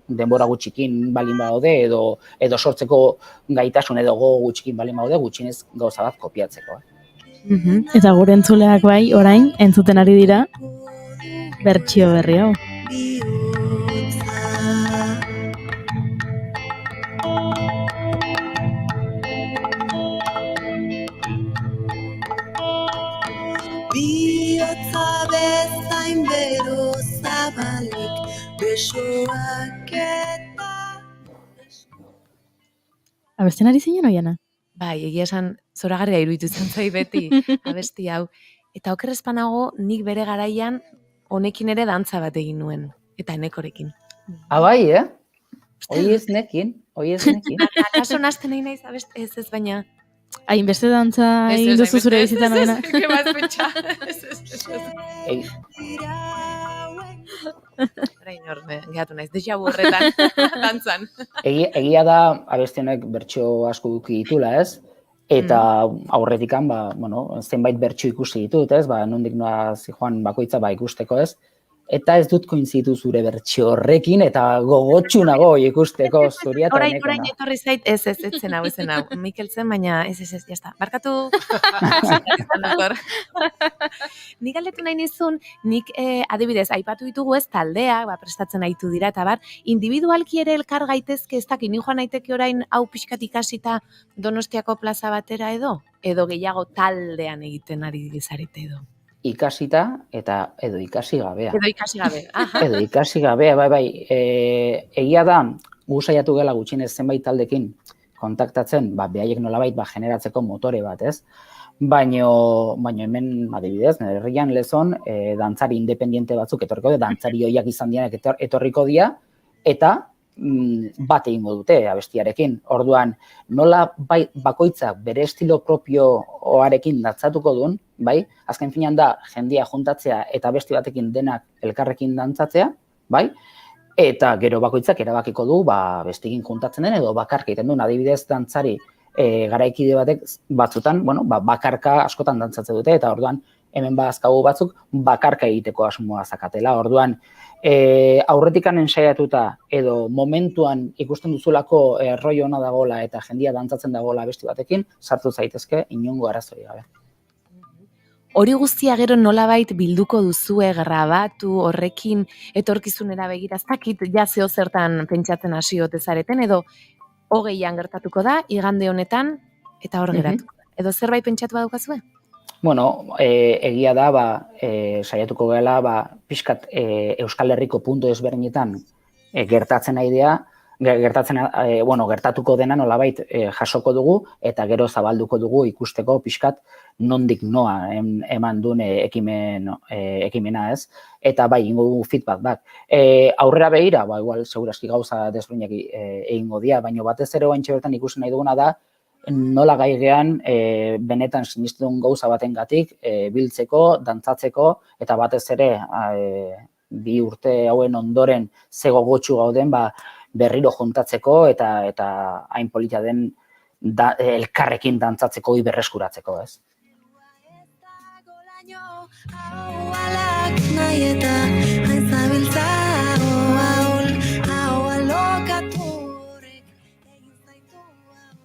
denbora gutxikin balin badaude, edo sortzeko gaitasun edo gogo gutxikin balin badaude, gutxienez gauza bat kopiatzeko. Eta gure entzuleak bai, orain, entzuten ari dira, bertsio berri hau. Biotza bezain bero zabalik, besoak eta... Abesten ari zinen oiana? Bai, egia esan zoragarria iruditu zen zai beti abesti hau. Eta oker ez banago nik bere garaian honekin ere dantza bat egin nuen. Eta enekorekin. Bai, Hoi ez nekin. Akaso nazten nahi naiz abesti ez baina... Hainbeste dantza egin duzu zure bizitan oiana? Orain horme, gehatu naiz, deja burretan, dantzan. Egia da, abestionek bertso asko duki ditula, ez? Eta aurretikan, zenbait bertso ikusi ditut, ez? Nondik noa zijoan bakoitza ikusteko, ez? Eta ez dut koinzitu zure bertso horrekin, eta gogotxu nago ikusteko zuria eta nekona. Orain etorri zait, ez zen hau. Mikel zen, baina ez, jazta. Barkatu. Nik galdetu nahi nizun, nik adibidez, aipatu ditugu ez taldeak, prestatzen aitu dira, eta individualki ere elkar gaitezke, ez dakit, ni joan naiteke orain hau pixkat ikasita Donostiako plaza batera edo gehiago taldean egiten ari dizarete edo. Ikasita eta edo ikasi gabea. Edo ikasi gabea, bai. Egia da, gu saiatu gela gutxienez zenbait taldekin kontaktatzen, behaiek nolabait generatzeko motore bat, ez? Baina hemen, adibidez, nire herrian Lezon, dantzari independiente batzuk etorriko dira, dantzari hoiak izan dianek etorriko dira, eta bat egingo dute abestiarekin. Orduan, nola bakoitzak bere estilo propioarekin dantzatuko duen, bai? Azken finean da, jendia juntatzea eta abesti batekin denak elkarrekin dantzatzea, bai? Eta gero bakoitzak erabakiko du, bestikin juntatzen den edo bakarka egiten duen, adibidez dantzari garaikide batek batzutan, bakarka askotan dantzatzen dute, eta orduan hemen bazkagu batzuk bakarka egiteko asmoa zakatela. Orduan, aurretikan ensaiatuta edo momentuan ikusten duzulako erroi ona dagoela eta jendia dantzatzen dagoela abesti batekin, sartu zaitezke inongo arazoi gabe. Hori guztia gero nolabait bilduko duzue, grabatu, horrekin etorkizunera begira, ez dakit zeo zertan pentsatzen hasi ote zareten, edo hogeian gertatuko da, igande honetan, eta hor geratuko da. Edo zerbait pentsatu badaukazue? Egia da, saiatuko gela, pixkat Euskal Herriko puntu ezberdinetan gertatzen aidea, gertatuko dena nolabait jasoko dugu, eta gero zabalduko dugu ikusteko pixkat nondik noa eman duen ekimena, ez? Eta ingo dugu feedback bat. Aurrera behira, igual, seguraski gauza desberdinak egingo dira, baina batez ere oaintxe bertan ikusi nahi duguna da, nola gaigean benetan sinistun gauza batengatik biltzeko, dantzatzeko, eta batez ere bi urte hauen ondoren zego gotxu gauden berriro juntatzeko eta hain polita den elkarrekin dantzatzeko berreskuratzeko, ez?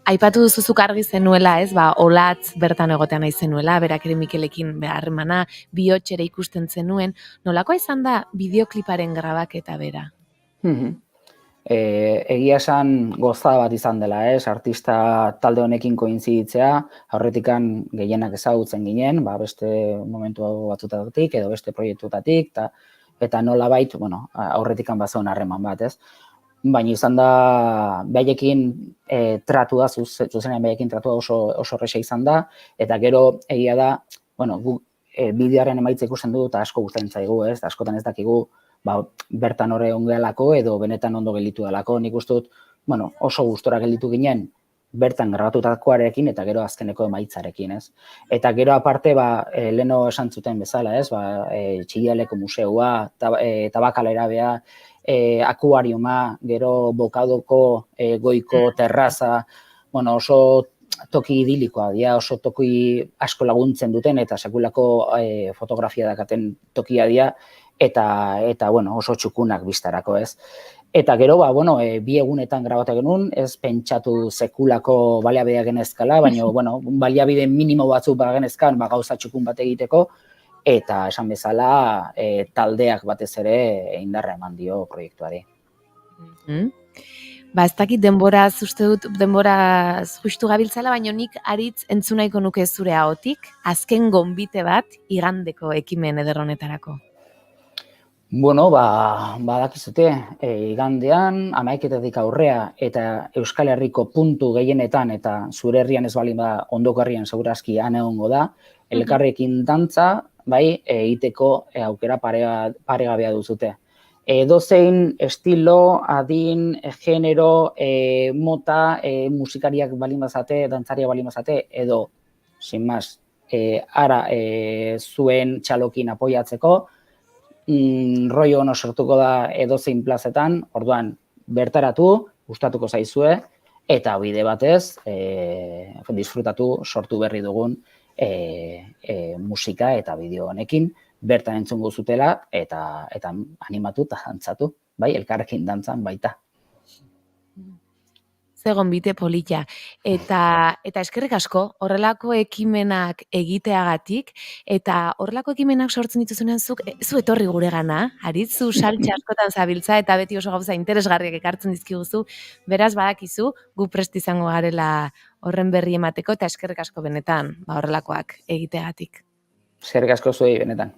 Aipatu duzuzuk argi zenuela, ez, Olatz bertan egotean nahi zenuela, berak ere Mikelekin harremana, bihotxere ikusten zenuen. Nolakoa izan da bideokliparen grabaketa bera? Egia esan gozada bat izan dela, ez, artista talde honekin kointziditzea, aurretikan gehienak ezagutzen ginen, beste momentu batzutatik edo beste proiektutatik, eta nolabait, aurretikan bazeon harreman bat, ez. Baina izan da, behaiekin tratua, zuzenean behaiekin tratua oso horrexa izan da, eta gero egia da, guk bideoaren emaitza ikusten dugu eta asko gustatzen zaigu, ez, askotan ez dakigu, bertan hori ongelako edo benetan ondo gelditu delako. Nik uste dut, oso gustora gelditu ginen bertan grabatutakoarekin eta gero azkeneko emaitzarekin, ez? Eta gero aparte, leno esan zuten bezala, ez? Txigialeko museua, tabakalera bea, akuariuma, gero bokadoko goiko terraza, oso toki idilikoa dira, oso toki asko laguntzen duten eta sekulako fotografia dakaten tokia dira eta oso txukunak biztarako, ez? Eta gero, 2 egunetan grabatu genuen, ez pentsatu sekulako baliabideak genezkala, baina, baliabide minimo batzuk genezkan, gauza txukun bat egiteko, eta esan bezala taldeak batez ere indarra eman dio proiektuari. Ez dakit denboraz, uste dut denboraz justu gabiltzala, baina nik Aritz entzunaiko nuke zure ahotik, azken gonbite bat igandeko ekimen ederronetarako. Badakizute, igandean, 11:00 aurrea eta Euskal Herriko puntu gehienetan eta zure herrian ez balin ondoko herrian segurazki han egongo da, elkarrekin dantza, egiteko aukera paregabea duzute. Edozein estilo, adin, genero, mota, musikariak balin bazate, dantzariak balin bazate, edo, sin más, zuen txalokin apoiatzeko, rollo ono sortuko da edozein plazetan, orduan bertaratu, gustatuko zaizue, eta bide batez, disfrutatu sortu berri dugun musika eta bideo honekin, bertan entzungo zutela eta animatu eta dantzatu, elkarrekin dantzan baita. Ze gonbite polita. Eta eskerrik asko, horrelako ekimenak egiteagatik, eta horrelako ekimenak sortzen dituzunean zu etorri guregana, Aritz, zu saltxe askotan zabiltza, eta beti oso gauza interesgarriak ekartzen dizkiguzu, beraz badakizu, gu prest izango garela horren berri emateko, eta eskerrik asko benetan, horrelakoak egiteagatik. Eskerrik asko zuei benetan.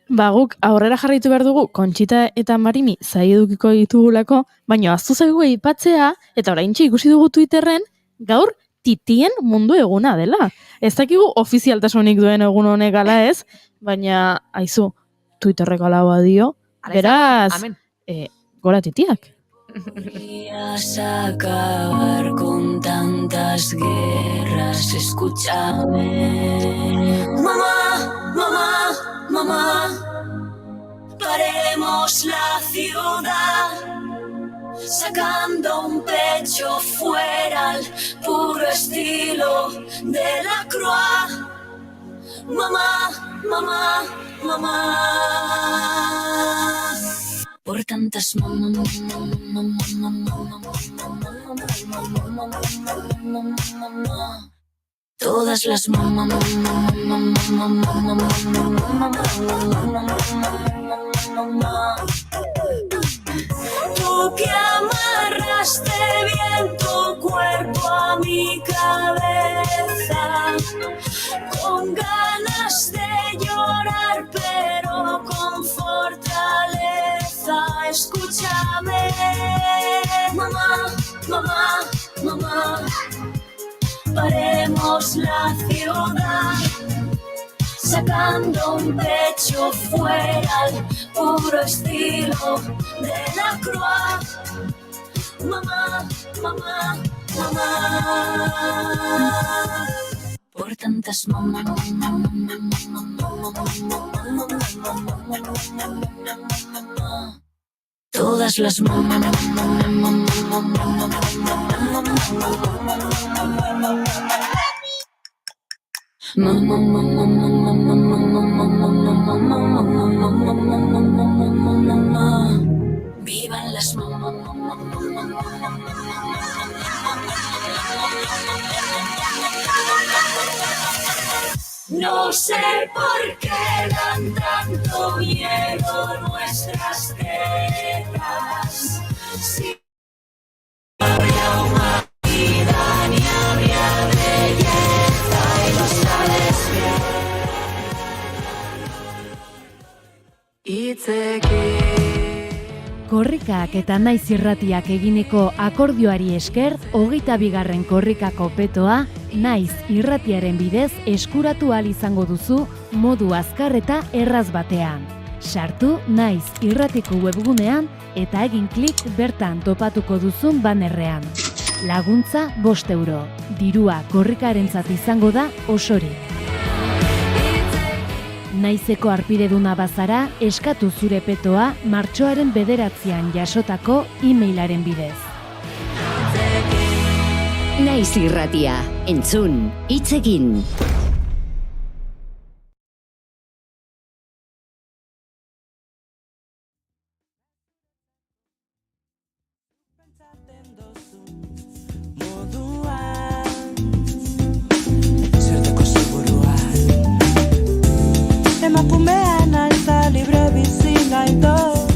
Guk aurrera jarraitu behar dugu Kontxita eta Marimi zai edukiko ditugulako, baina aztu zaigu aipatzea, eta oraintxe ikusi dugu Twitterren, gaur titien mundu eguna dela. Ez dakigu ofizialtasunik duen egun honek ala ez, baina aizu, Twitterrek ala badio, beraz, gora titiak. Podrías acabar con tantas guerras, escúchame. Mamá, mamá, mamá, paremos la ciudad, sacando un pecho fuera al puro estilo de la Croix. Mamá, mamá, mamá. Por tantas todas las tú que amarraste bien tu cuerpo a mi cabeza, con ganas de llorar pero con fortaleza. Escúchame, mamá, mamá, mamá, paremos la ciudad, sacando un pecho fuera al puro estilo de la Croix. Mamá, mamá, mamá, por tantas todas las vivan las no sé por qué dan tanto miedo nuestras tetas. Si habría humanidad ni habría belleza y lo sabes bien. Korrikak eta Naiz Irratiak eginiko akordioari esker, 22. korrikako petoa Naiz Irratiaren bidez eskuratu ahal izango duzu modu azkar eta erraz batean. Sartu naiz irratiko webgunean eta egin klik bertan topatuko duzun banerrean. Laguntza 5 euro. Dirua korrikarentzat izango da osorik. Naizeko arpideduna bazara, eskatu zure petoa martxoaren 9 jasotako e-mailaren bidez. Naiz irratia, entzun, hitz egin. Emakumean alta libre bizi nahi dut,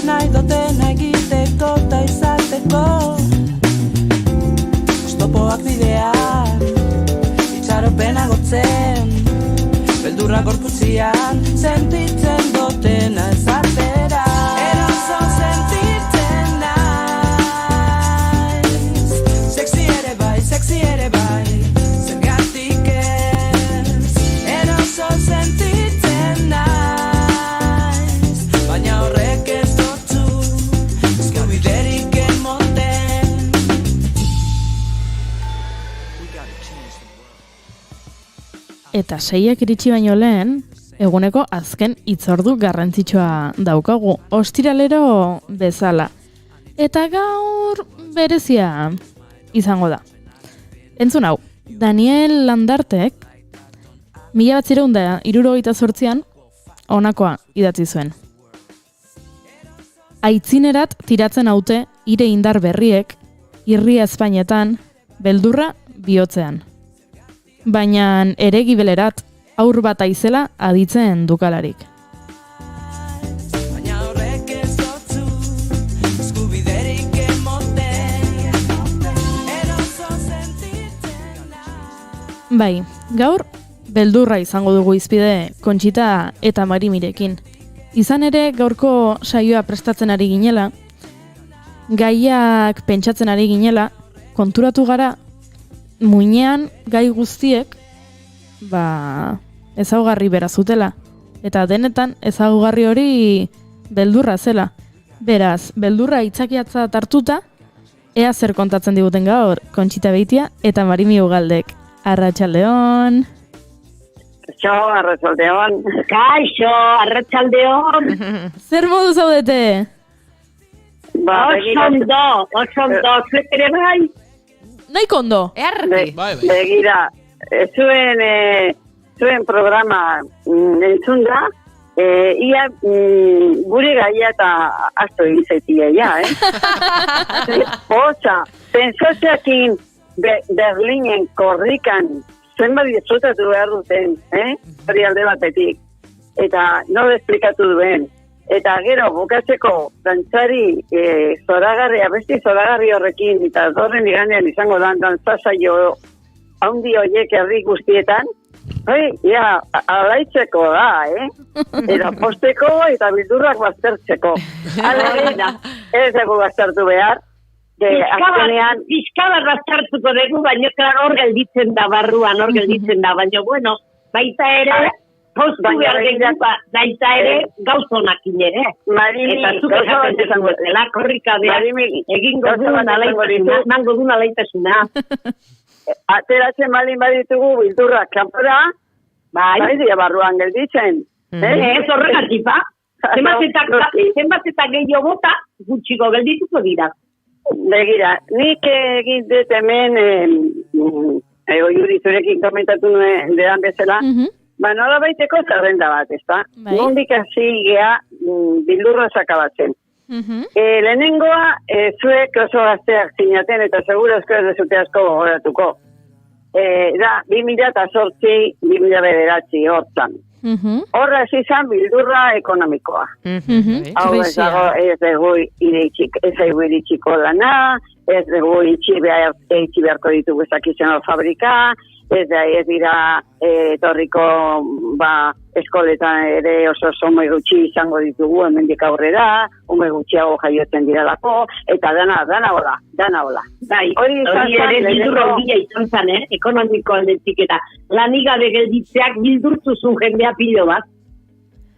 nahi duten egiteko eta izateko. Oztopoak bidean, itxaropena gotzen, beldurra gorputzian, sentitzen dutena ezatera. Eroso sentitzen naiz, sexy ere bai, zergatik ez. Eroso sentitzen naiz, baina horrek ez dutzu eskubiderik emoten. Eta 6ak iritsi baino lehen, eguneko azken hitzordu garrantzitsua daukagu, ostiralero bezala. Eta gaur berezia izango da. Entzun hau, Daniel Landartek 1978an honakoa idatzi zuen. Aitzinerat tiratzen haute hire indar berriek, irria Espainetan, beldurra bihotzean. Baina ere gibelerat, aur bat aizela aditzen dukalarik. Baina horrek ez dutzu eskubiderik emoten. Eroso sentitzen Bai, gaur beldurra izango dugu izpide Kontxita eta Marimirekin. Izan ere gaurko saioa prestatzen ari ginela, gaiak pentsatzen ari ginela, konturatu gara muinean gai guztiek ezaugarri bera zutela. Eta denetan ezaugarri hori beldurra zela. Beraz, beldurra itzakiatzat hartuta, ea zer kontatzen diguten gaur Kontxita Beitia eta Marimi Ugaldek. Arratsaldeon. Kaixo, arratsaldeon. Kaixo, arratsaldeon. Zer modu zaudete? Oso ondo, zuek ere bai. Nahiko ondo. Begira, zuen programa entzun da, ia gure gaia eta asto egin zaitia, Osa, pensatzeakin Berlinen korrikan zenbat disfrutatu behar duten, hori alde batetik, eta nola esplikatu duen. Eta gero, bukatzeko dantzari zoragarri, abesti zoragarri horrekin, eta dorren iganean izango da dantzasaio haundi horiek herri guztietan, alaitzeko da, Eta posteko eta bildurrak baztertzeko. Ez dugu baztertu behar. Bizkabar baztertuko dugu, baina hor gelditzen da barruan, baina bueno, baita ere, postu behar dugu, baita ere, gauzonakin ere. Eta zuko esaten izango dela, korrika behar, egingo duen alaitasuna. Ateratzen balin baditugu bildurrak kanpora, bai dira barruan gelditzen. Ez horregatik, zenbat eta gehiago bota, gutxiko geldituko dira. Begira, nik egin dut hemen, Juri zurekin komentatu nuen dedan bezala, nola baiteko zerrenda bat, ezta? Nondik hasi gea bildurra sakabatzen. Lehenengoa, zuek oso gazteak zinaten, eta seguro esko ez dezute asko gogoratuko. Da, 2008-2009 hortzan. Horra izan bildurra ekonomikoa. Hau ez dago ez dugu iritsiko lana, ez dugu itxi beharko ditugu ezakizeno fabrika, ez dira etorriko eskoletan ere oso ume gutxi izango ditugu hemendik aurrera, ume gutxiago jaiotzen diralako, eta dana hola. Hori ere bildurra ondia izan zen, ekonomiko aldetik eta lanigabe gelditzeak bildurtuzun jendea pilo bat.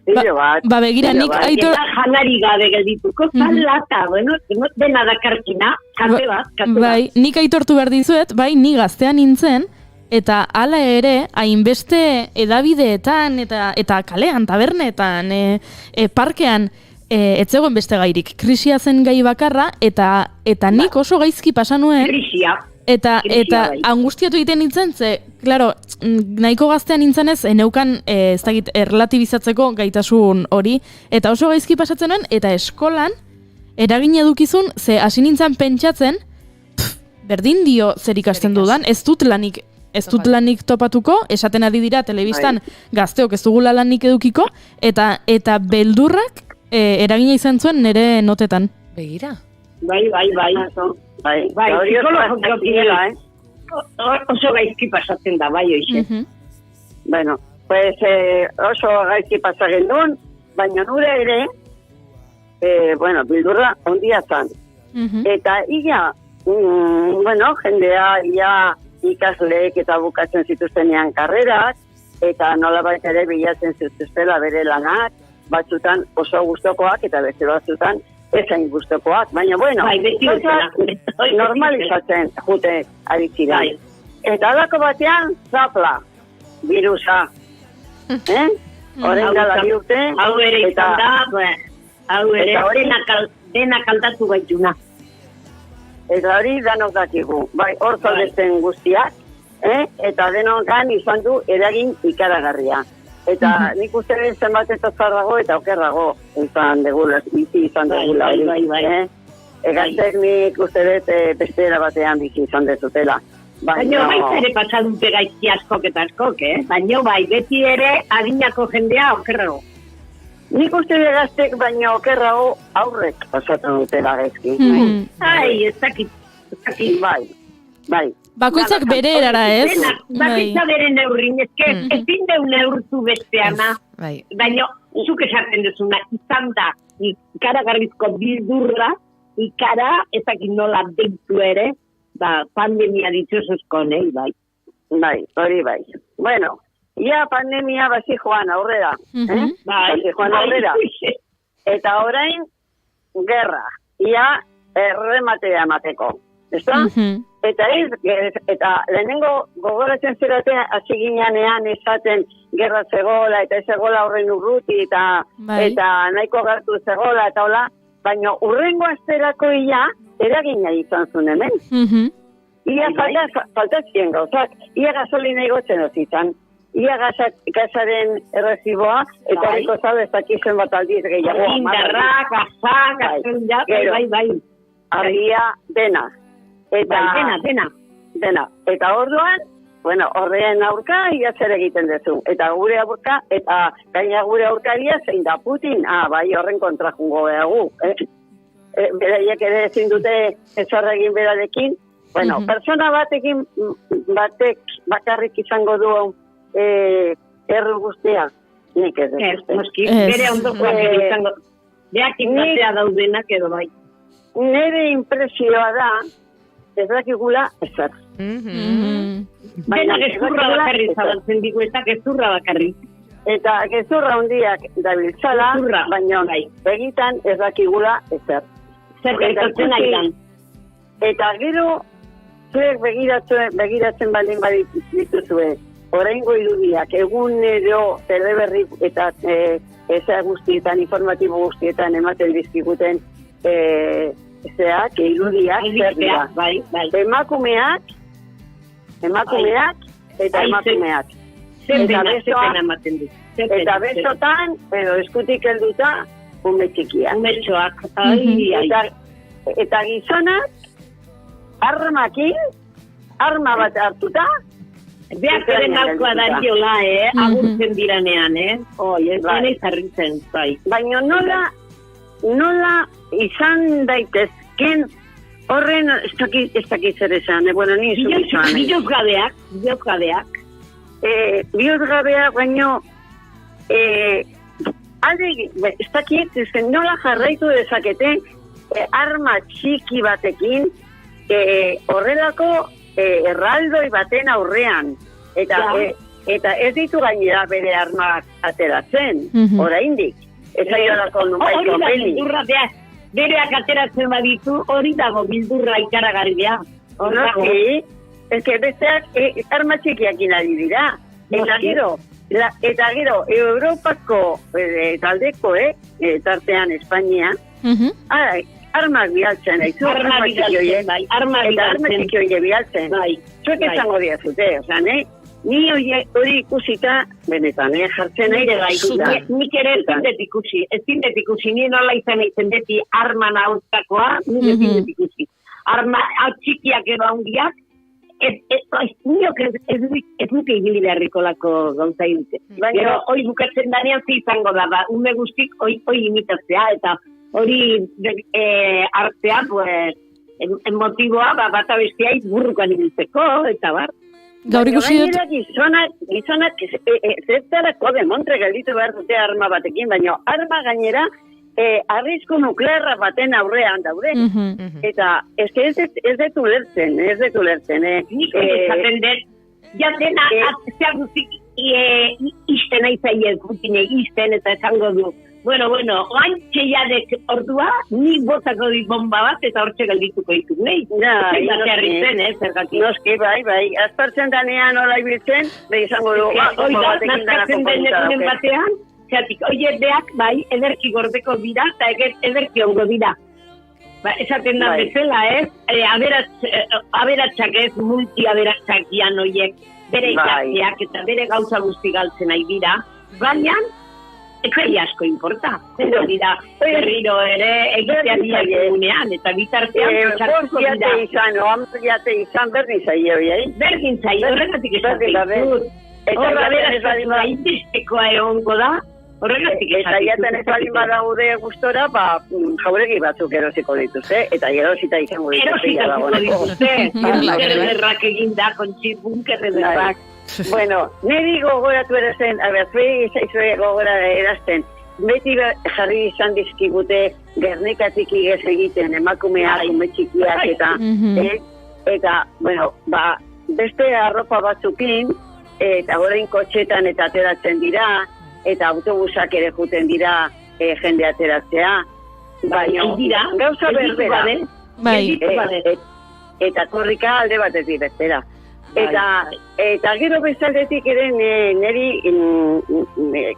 Ba, begira, nik Aitor... Eta janari gabe geldituko, lata, bueno, dena dakarkina, kate bat. Bai, nik aitortu behar dizuet, bai, ni gaztean nintzen, eta hala ere, hainbeste edabideetan eta kalean, tabernetan, parkean, ez zegoen beste gairik. Krisia zen gai bakarra, eta nik oso gaizki pasa nuen. Krisia. Eta angustiatu egiten nintzen, ze, klaro, nahiko gaztean nintzenez, neukan, ez dakit, erlatibizatzeko gaitasun hori, eta oso gaizki pasatzen nuen, eta eskolan, eragin edukizun, ze hasi nintzen pentsatzen, berdin dio zer ikasten dudan, ez dut lanik topatuko, esaten ari dira telebistan gazteok ez dugula lanik edukiko, eta beldurrak eragina izan zuen nire notetan. Begira. Bai. Oso gaizki pasatzen da, bai, oixe. Bueno, pues oso gaizki pasatzen duen, baina nure ere, bueno, bildurra ondia zan. Eta jendea, ikasleek eta bukatzen zituztenean karrerak, eta nolabait ere bilatzen zituztela bere lanak, batzutan oso gustokoak eta beste batzutan ezain gustokoak, baina bueno, normalizatzen jute aditzira. Eta alako batean, zapla, virusa. Horren gala diurte. Hau ere izan da, hau ere dena kaldatu baituna. Eta hori danok dakigu, bai, hor zaudetzen guztiak, eta denokan izan du eragin ikaragarria. Eta nik uste zenbat ez azarrago eta okerrago izan degula, bizi izan degula. Bai. Egaztek nik uste dut bestera batean bizi izan dezutela. Baina baita ere pasadute gaizki askok eta askok, Baina bai, beti ere adinako jendea okerrago. Nik uste egaztek baina okerrago aurrek pasatzen dutela gaizki. Ai, ez dakit. Bai. Bakoitzak bere erara, ez? Bakoitza bere neurrin, ezin deu neurtu besteana. Baina, zuk esaten duzuna, izan da, ikaragarrizko bildurra, ezakit nola deitu ere, pandemia dituzuzko, bai. Bai, hori bai. Bueno, ia pandemia basi joan aurrera. Basi joan aurrera. Eta orain, gerra. Ia errematea emateko. Ezta? Eta lehenengo gogoratzen zeratea hasi ginean esaten gerra zegoela eta ez zegoela horren urruti eta nahiko gertu zegoela eta hola, baina urrengo asterako eragina izan zuen hemen. Ia faltazien gauzak, ia gasolina igotzen ozitan, ia gazaren erreziboa eta horreko zabe ez dakizen bat aldiz gehiago. Indarrak, gazak, bai. Argia dena. Dena. Eta orduan, bueno, horren aurka ia zer egiten duzu. Eta gure aurka, eta gaina gure aurkaria zein da Putin. Bai, horren kontra jungo behagu. Beraiek ere ezin dute ezer egin berarekin. Bueno, persona batek bakarrik izango du erru guztia. Nik ez dut. Bere ondoko izango. Beak inbatea daudenak edo bai. Nere impresioa da, ez dakigula ezer. Baina gezurra bakarri zabaltzen digu eta gezurra bakarri. Eta gezurra hundiak dabiltzala, baina begitan ez dakigula ezer. Zer gertatzen aidan. Eta gero, zuek begiratzen baldin dituzue, oraingo irudiak, egunero teleberri eta eza guztietan, informatibo guztietan ematen dizkiguten irudiak zer dira. Emakumeak eta emakumeak. Eta besotan, edo eskutik helduta, ume txikia. Umetxoak. Eta gizonak, arma bat hartuta, beak ere nalkoa dariola, agurtzen diranean, ez harritzen, bai. Baina nola izan daitezken horren ez dakit zer esan, bueno, ni zu izan. Bihozgabeak. Bihozgabeak, baino ez dakit, nola jarraitu dezakete arma txiki batekin horrelako erraldoi baten aurrean. Eta Eta ez ditu gainera bere armak ateratzen, oraindik. Ez aiolako nunbait Hori da konbeni. bildurra, bereak ateratzen baditu, hori dago bildurra ikaragarria. Noski, ez que besteak arma txikiakin ari dira. Eta gero, Europako taldeko, tartean Espainia, armak bialtzen, aizu, armak txiki hori bialtzen. Zuek esango diazute, ni hori ikusita, benetan, jartzen nahi ikusta. Nik ere ezin dut ikusi, ni nola izan eitzen beti arman aurkakoa, nik ezin dut ikusi. Arma txikiak edo handiak, niok ez nuke ibili beharriko lako gauza dute. Gero, hoi bukatzen danean izango da, ume guztik hoi imitatzea, eta hori artea, pues, motiboa, bata bestiait burrukan ibiltzeko, eta bar. Gaur ikusi dut... Gizonak zertarako demontre gelditu behar dute arma batekin, baina arma gainera arrisku nuklearra baten aurrean daude. Eta ez dut ulertzen, Nik esaten dut, jatena, zeak guzik izten aizaien Putine izten eta esango du. Bueno, oain txeiadek ordua, nik botako dit bomba bat eta hortxe geldituko ditu. Noski, bai, azpartzen danean hola ibiltzen, izango du. Nazkatzen den batean, zeatik, oierdeak, bai, ederki gordeko dira, eta ederki ongo dira. Esaten da bezala, aberatsak ez, multi-aberatsakian oiek, bere ikasteak eta bere gauza guzti galtzen nahi dira, baina, ekeri asko importa. Zero dira, berriro ere, egitea diagunean, eta bitartean, txartuko dira. Ampliate izan berdin zaio, Berdin zaio, horregatik esaten dut. Horra beraz, intestekoa egongo da, horregatik eta jaten ez balin badaude gustora, jauregi batzuk erosiko dituzte, eta erosita izango dituzte. Errak eginda, kontxi, bunkerrerrak. Bueno, niri gogoratu erazen, zuei gogora erazten, beti jarri izan dizkigute Gernikatik igez egiten emakumeak, ume txikiak, eta, bueno, beste arropa batzukin, eta orain kotxetan eta ateratzen dira, eta autobusak ere juten dira jende ateratzea. Baina, gauza berbera. Eta korrika alde batetik bestera. Eta gero bezaldetik ere niri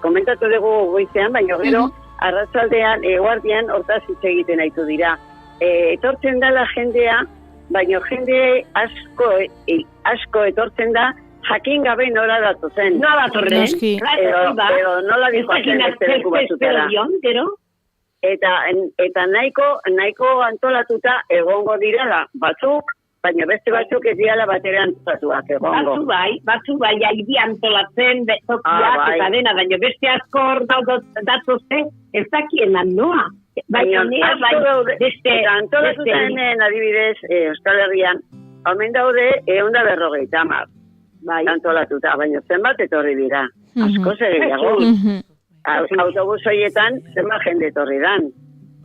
komentatu dugu goizean, baina gero arratzaldean, guardian, hortaz hitz egiten aitu dira. Etortzen da la jendea, baina jende asko etortzen da, jakin gabe nola datozen. Nola datorren. Edo nola dijoazen beste leku batzutara. Eta nahiko antolatuta egongo dirala batzuk, baina beste batzuk ez diala batera antolatuak egongo. Batzu bai, haidi antolatzen, tokiak eta dena, baina beste asko datozte, ez dakien noa. Baina antolatuta hemen adibidez, Euskal Herrian, omen daude 150 hamar. Antolatuta, baina zenbat etorri dira. Asko gehiago. Autobus horietan zenbat jende etorri dan.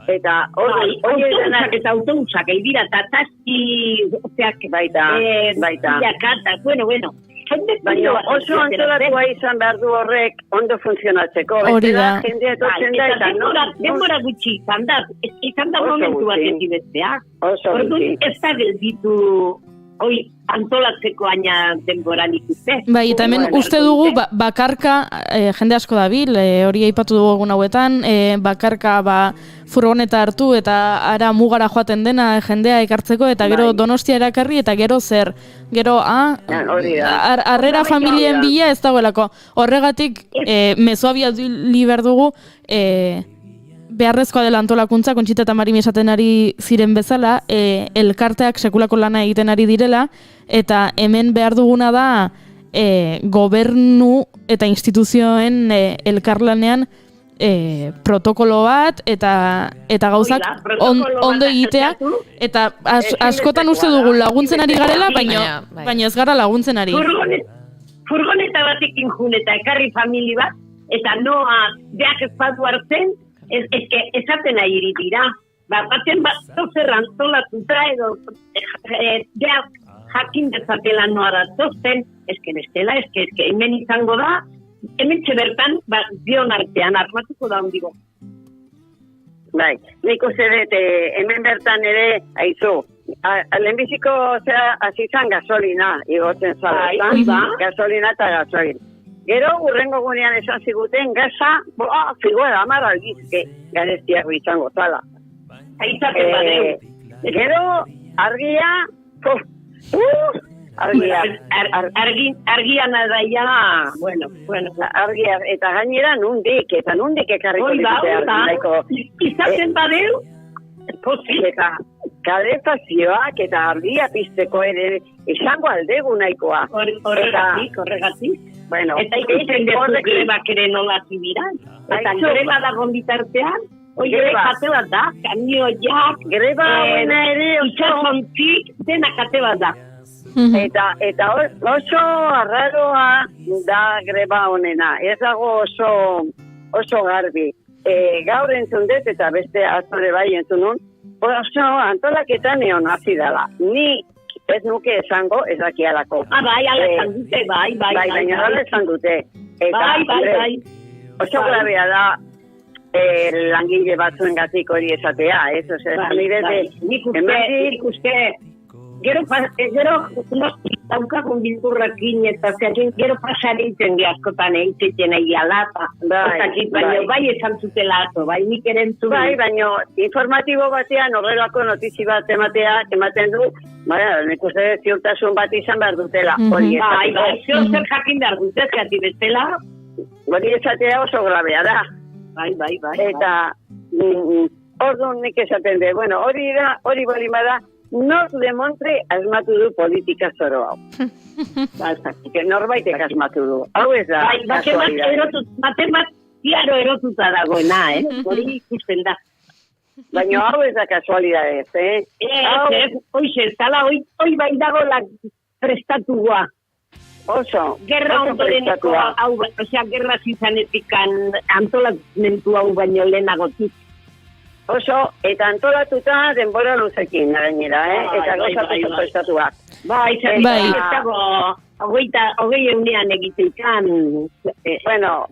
Eta autobusak dira, eta taski baita. Bueno. Baina oso antolatua izan behar du horrek ondo funtzionatzeko. Hori da. Jende etortzen da eta denbora gutxi izan da momentu bat besteak. Orduan ez da gelditu antolatzeko aina denboran ikuste. Bai, eta hemen uste dugu bakarka, jende asko dabil, hori aipatu dugu egun hauetan, bakarka furgoneta hartu eta ara mugara joaten dena jendea ekartzeko, eta gero Donostia erakarri, eta gero zer, gero, harrera familien bila ez dagoelako. Horregatik, mezua biali behar dugu, beharrezkoa dela antolakuntza, Kontxita eta Marimi esaten ari ziren bezala, elkarteak sekulako lana egiten ari direla, eta hemen behar duguna da gobernu eta instituzioen elkarlanean protokolo bat eta gauzak ondo egitea, eta askotan uste dugu laguntzen ari garela, baina ez gara laguntzen ari. Furgoneta batekin jun eta ekarri famili bat, eta noa beak ezpatu hartzen, esaten nahi dira. Baten bat tozer antolatuta edo jakin dezatela noa datozen, eske bestela, eske hemen izango da, hemen bertan, bion artean, armatuko da hondigo. Bai, nik uste dut hemen bertan ere, aizu, lehenbiziko hasi izan gasolina, igotzen zala, gasolina eta gasolina. Gero, urrengo gunean esan ziguten, gaza, figura, 10 albizke, garestiak izango zala. Aitzapen badeu. Gero, argia, argian adaia, bueno. Argia, eta gainera nundik ekarriko dituzte. Izaten badeu, eta kalefazioak eta argia pizteko ere esango aldegu nahikoa. Horregatik. Bueno, eta ikusten dezu grebak ere nola zibiran. Eta greba dagoen bitartean, kate bat da, kamioiak, greba ere itxasontik, dena kate bat da. Eta oso arraroa da greba honena, ez dago oso garbi. Gaur entzun dut eta beste azore bai entzun nun, oso antolaketan neonazi dela. Ni ez nuke esango ez dakialako. Bai, ala esan dute, bai. Baina ala esan dute. Bai. Oso grabea da langile batzuen gatik hori esatea, ez? Nik uste, gero daukagun bilturrakin eta gero pasaritzen askotan eitzeten egiala, baina bai esan zutela ato, bai nik erentzun. Bai, baina informatibo batean horrelako notizi bat ematen du, nik uste ziurtasun bat izan behar dutela. Bai, zer jakin behar dute, zati bestela. Hori esatea oso grabea da. Bai. Eta orduan nik esaten de, bueno, hori balima da, Nor demontre asmatu du politika zoro hau. Norbaitek asmatu du. Hau ez da. Matematiaro erotuta dagoena, hori ikusten da. Baina hau ez da kasualidadez, Hoize, zala, hoi bai dago la prestatua. Oso. Gerra ondoreneko hau, osea, gerra zizanetikan antolamentu hau baino lehenagotik. Oso, eta antolatuta denbora luzekin, gainera, eta gozatu prestatuak. Bai. Hogei eunean egiteikan. Bueno,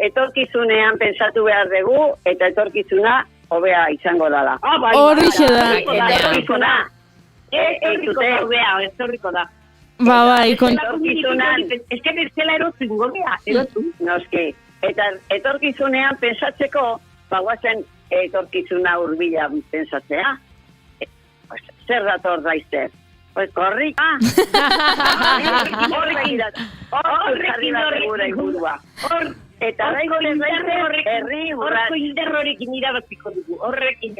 etorkizunean pensatu behar dugu, eta etorkizuna hobea izango dala. Horrixe da. Etorkizuna. Etorriko da. Bai, ez que bezala erotzen gobea, Noski. Eta etorkizunean pensatzeko, bagoazen etorkizuna urbila pensatzea. Zer dator daizter? Korrika. Horrekin igurua. Eta daigo herri horreko inderrorekin irabaziko dugu. Horrekin.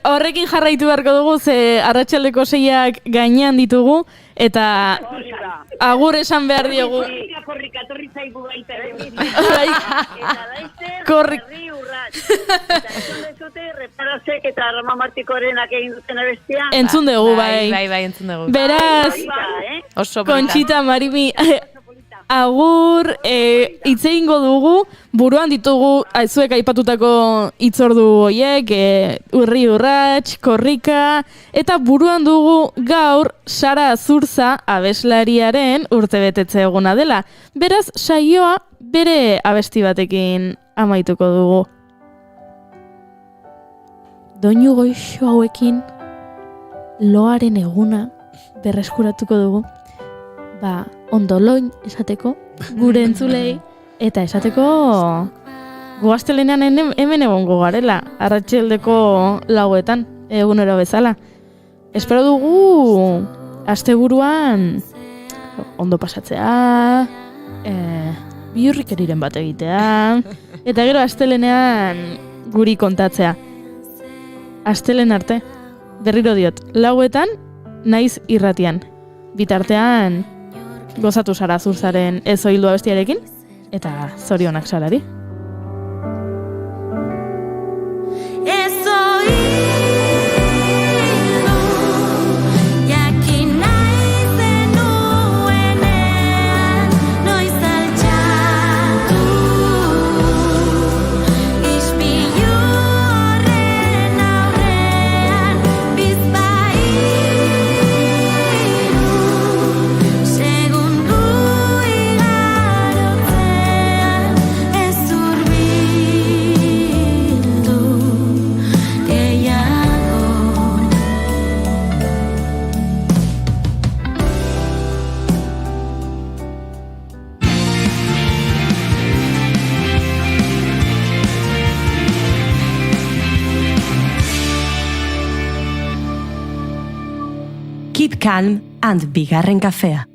Horrekin jarraitu beharko dugu, ze arratsaldeko 6ak gainean ditugu, eta agur esan behar diogu. Korrika, torri zaigu baita. Herri urratx. Eta entzun dezute, reparazek eta Roma Martikorenak egin duten abestia. Entzun dugu, bai. Bai, entzun dugu. Beraz, Kontxita, Maribi, agur, hitz egingo dugu, buruan ditugu zuek aipatutako hitzordu horiek, urri urrats, korrika, eta buruan dugu gaur Sara Azurza abeslariaren urtebetetze eguna dela. Beraz, saioa bere abesti batekin amaituko dugu. Doinu goixo hauekin loaren eguna berreskuratuko dugu. Ondoloin esateko, gure entzulei, eta esateko goaztelenean hemen egongo garela, arratsaldeko 4etan, egunero bezala. Espero dugu asteburuan ondo pasatzea, bihurrikeriren bat egitea, eta gero astelenean guri kontatzea. Astelen arte, berriro diot, 4etan naiz irratian. Bitartean gozatu Sara Azurzaren ez oildua bestiarekin, eta zorionak Sarari. Keep calm and bigarren kafea.